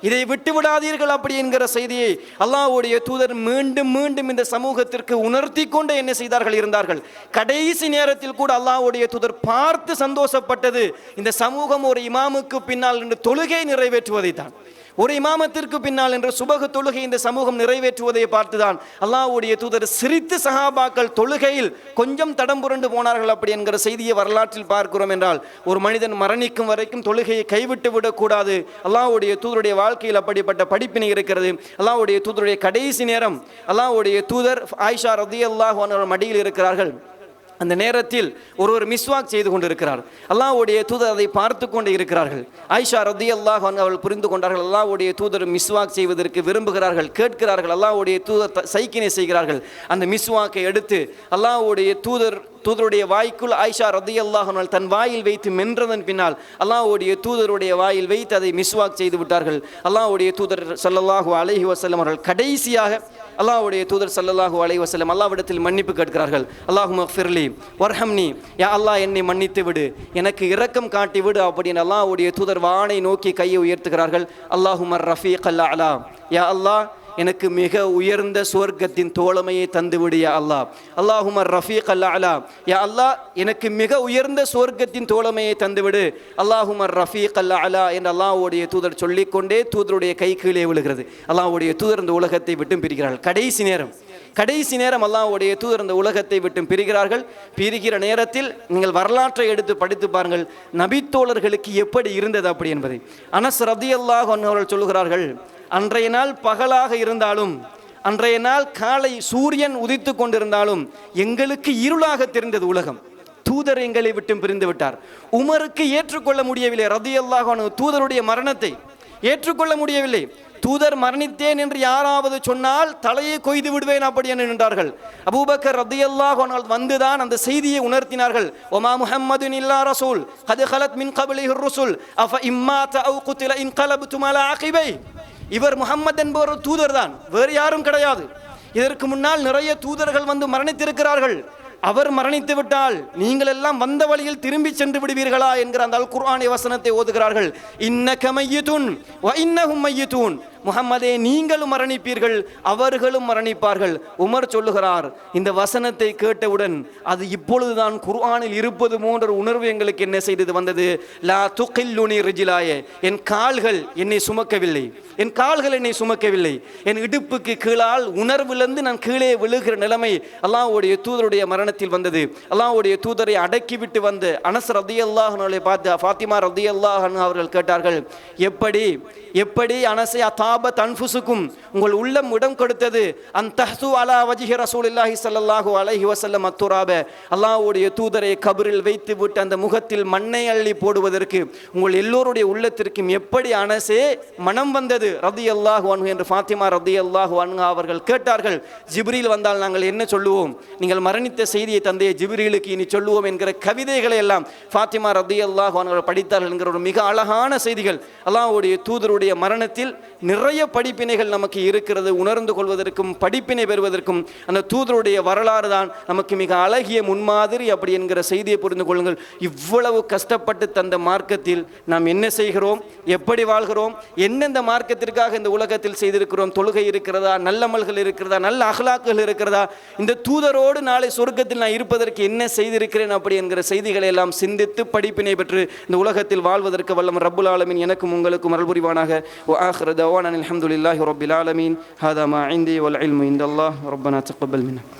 இதை விட்டு விடாதீர்கள் அப்படி என்கிற செய்தியை அல்லாஹ்வுடைய தூதர் மீண்டும் மீண்டும் இந்த சமூகத்திற்கு உணர்த்தி கொண்டு என்ன செய்தார்கள் இருந்தார்கள். கடைசி நேரத்தில் கூட அல்லாஹ்வுடைய தூதர் பார்த்து சந்தோஷப்பட்டது இந்த சமூகம் ஒரு இமாமுக்கு பின்னால் என்று தொழுகை நிறைவேற்றுவதை தான். ஒரு இமாமத்திற்கு பின்னால் என்று சுபகு தொழுகை இந்த சமூகம் நிறைவேற்றுவதை பார்த்துதான் அல்லாஹ்வுடைய தூதர் சிரித்து சஹாபாக்கள் தொழுகையில் கொஞ்சம் தடம் புரண்டு போனார்கள் அப்படி என்கிற செய்தியை வரலாற்றில் பார்க்கிறோம். என்றால் ஒரு மனிதன் மரணிக்கும் வரைக்கும் தொழுகையை கைவிட்டு விடக்கூடாது. அல்லாஹ்வுடைய தூதருடைய வாழ்க்கையில் அப்படிப்பட்ட படிப்பினை இருக்கிறது. அல்லாஹ்வுடைய தூதருடைய கடைசி நேரம் அல்லாஹ்வுடைய தூதர் ஆயிஷா ரலியல்லாஹு அன்ஹா மடியில் இருக்கிறார்கள். அந்த நேரத்தில் ஒருவர் மிஸ்வாக் செய்து கொண்டிருக்கிறார். அல்லாஹ்வுடைய தூதர் அதை பார்த்து கொண்டு இருக்கிறார்கள். ஆயிஷா ரலியல்லாஹு அன்ஹா அவர்கள் புரிந்து கொண்டார்கள், அல்லாஹ்வுடைய தூதர் மிஸ்வாக் செய்வதற்கு விரும்புகிறார்கள், கேட்கிறார்கள். அல்லாஹ்வுடைய தூதர் சைக்கினை செய்கிறார்கள். அந்த மிஸ்வாக்கை எடுத்து அல்லாஹ்வுடைய தூதருடைய வாய்க்குள் ஆயிஷா ரலியல்லாஹு அன்ஹா தன் வாயில் வைத்து மென்றதன் பின்னால் அல்லாஹ்வுடைய தூதருடைய வாயில் வைத்து அதை மிஸ்வாக் செய்து விட்டார்கள். அல்லாஹ்வுடைய தூதர் ஸல்லல்லாஹு அலைஹி வஸல்லம் அவர்கள் கடைசியாக அல்லாஹ்வுடைய தூதர் ஸல்லல்லாஹு அலைஹி வஸல்லம் அல்லாஹ்விடத்தில் மன்னிப்பு கேட்கிறார்கள். அல்லாஹும்ம ஃபிர்லி வர்ஹம்னி, யா அல்லாஹ் என்னை மன்னித்து விடு, எனக்கு இரக்கம் காட்டி விடு அப்படின்னு அல்லாஹ்வுடைய தூதர் வானை நோக்கி கையை உயர்த்துகிறார்கள். அல்லாஹும்ம ரஃபீகல் அலா, யா அல்லாஹ் எனக்கு மிக உயர்ந்த சுவர்க்கத்தின் தோழமையை தந்துவிடு யா அல்லாஹ். அல்லாஹும்ம ரஃபீகல் அலா, யா அல்லாஹ் எனக்கு மிக உயர்ந்த சுவர்க்கத்தின் தோழமையை தந்துவிடு. அல்லாஹும்ம ரஃபீகல் அலா என்று அல்லாஹ்வுடைய தூதர் சொல்லிக்கொண்டே தூதருடைய கை கீழே விழுகிறது. அல்லாஹ்வுடைய தூதர் இந்த உலகத்தை விட்டு பிரிக்கிறார்கள். கடைசி நேரம் அல்லாஹ்வுடைய தூதர் இந்த உலகத்தை விட்டு பிரிகிறார்கள். பிரிகிற நேரத்தில் நீங்கள் வரலாற்றை எடுத்து படித்து பாருங்கள், நபித்தோழர்களுக்கு எப்படி இருந்தது அப்படி என்பதை. அனஸ் ரலியல்லாஹு அன்ஹு அவர்கள் சொல்கிறார்கள், அன்றைய நாள் பகலாக இருந்தாலும், அன்றைய நாள் காலை சூரியன் உதித்து கொண்டிருந்தாலும் எங்களுக்கு இருளாக தெரிந்தது உலகம். தூதர் எங்களை விட்டு பிரிந்து விட்டார். உமருக்கு ஏற்றுக்கொள்ள முடியவில்லை ரலியல்லாஹு அன்ஹு, தூதருடைய மரணத்தை ஏற்றுக்கொள்ள முடியவில்லை. தூதர் மரணித்தேன் என்று யாராவது சொன்னால் தலையை கொய்து விடுவேன் அப்படி என்று நின்றார்கள். அபூபக்கர் ரலியல்லாஹு அன்ஹு வந்துதான் அந்த செய்தியை உணர்த்தினார்கள். ஒமா முஹம்மதுன் இல்லா ரசூல் கத் கலத் மின் கப்லிஹிர் ருசுல் அஃப இம்மாத அவ் குத்தில இன்கலப்தும் அலா அகிபை. இவர் முஹம்மது என்பவர் தூதர் தான், வேறு யாரும் கிடையாது. இதற்கு முன்னால் நிறைய தூதர்கள் வந்து மரணித்திருக்கிறார்கள். அவர் மரணித்து விட்டால் நீங்கள் எல்லாம் வந்த வழியில் திரும்பி சென்று விடுவீர்களா என்கிற அந்த அல் குர்ஆனிய வசனத்தை ஓதுகிறார்கள். இன்னக மய்யிதுன் வ இன்னஹும் மய்யிதுன், முஹம்மதே நீங்களும் மரணிப்பீர்கள், அவர்களும் மரணிப்பார்கள். உமர் சொல்லுகிறார், இந்த வசனத்தை கேட்டவுடன் அது இப்பொழுதுதான் குர்ஆனில் இருப்பது போன்ற உணர்வு எங்களுக்கு என்ன செய்தது வந்தது. லா துகில்லுனி ரிஜிலாய, என் கால்கள் என்னை சுமக்கவில்லை, என் கால்கள் என்னை சுமக்கவில்லை. என் இடுப்புக்கு கீழால் உணர்விலிருந்து நான் கீழே விழுகிற நிலைமை அல்லாஹ்வுடைய தூதருடைய மரணத்தில் வந்தது. அல்லாஹ்வுடைய தூதரை அடக்கிவிட்டு வந்து அனஸ் ரலியல்லாஹு அன்ஹு பார்த்து ஃபாத்திமா ரலியல்லாஹு அன்ஹா அவர்கள் கேட்டார்கள், எப்படி அனஸை அதாபத் அன்ஃபுசுக்கும், உங்கள் உள்ளம் இடம் கொடுத்தது அன்தஹ்து அலா வஜ்ஹி ரசூலுல்லாஹி ஸல்லல்லாஹு அலைஹி வஸல்லம் அத்துராப, அல்லாஹ்வுடைய தூதரை கபரில் வைத்து விட்டு அந்த முகத்தில் மண்ணை அள்ளி போடுவதற்கு உங்கள் எல்லோருடைய உள்ளத்திற்கும் எப்படி அனஸே மனம் வந்தது ரலியல்லாஹு அன்ஹு என்று ஃபாத்திமா ரலியல்லாஹு அன்ஹா அவர்கள் கேட்டார்கள். ஜிப்ரீல் வந்தால் நாங்கள் என்ன சொல்லுவோம், நீங்கள் மரணித்த செய்தியை தந்தைய ஜிப்ரீலுக்கு இனி சொல்லுவோம் என்கிற கவிதைகளை எல்லாம் ஃபாத்திமா ரலியல்லாஹு அன்ஹா படித்தார்கள் என்கிற ஒரு மிக அழகான செய்திகள். அல்லாஹ்வுடைய தூதருடைய மரணத்தில் நிறைய படிப்பினைகள் நமக்கு இருக்கிறது. உணர்ந்து கொள்வதற்கும் படிப்பினை பெறுவதற்கும் அந்த தூதருடைய வரலாறு தான் நமக்கு மிக அழகிய முன்மாதிரி அப்படி என்கிற செய்தியை புரிந்து கொள்ளுங்கள். இவ்வளவு கஷ்டப்பட்டு தந்த மார்க்கத்தில் நாம் என்ன செய்கிறோம், எப்படி வாழ்கிறோம், எந்தெந்த மார்க்கத்திற்காக இந்த உலகத்தில் செய்திருக்கிறோம், தொழுகை இருக்கிறதா, நல்லமல்கள் இருக்கிறதா, நல்ல அஹ்லாக்குகள் இருக்கிறதா, இந்த தூதரோடு நாளை சொர்க்கத்தில் நான் இருப்பதற்கு என்ன செய்திருக்கிறேன் அப்படி என்கிற செய்திகளை எல்லாம் சிந்தித்து படிப்பினை பெற்று இந்த உலகத்தில் வாழ்வதற்கு வல்லம் ரப்புல் ஆலமீன் எனக்கும் உங்களுக்கும் அருள் புரிவானாக. وآخر دعوانا الحمد لله رب العالمين. هذا ما عندي والعلم عند الله. ربنا تقبل منا.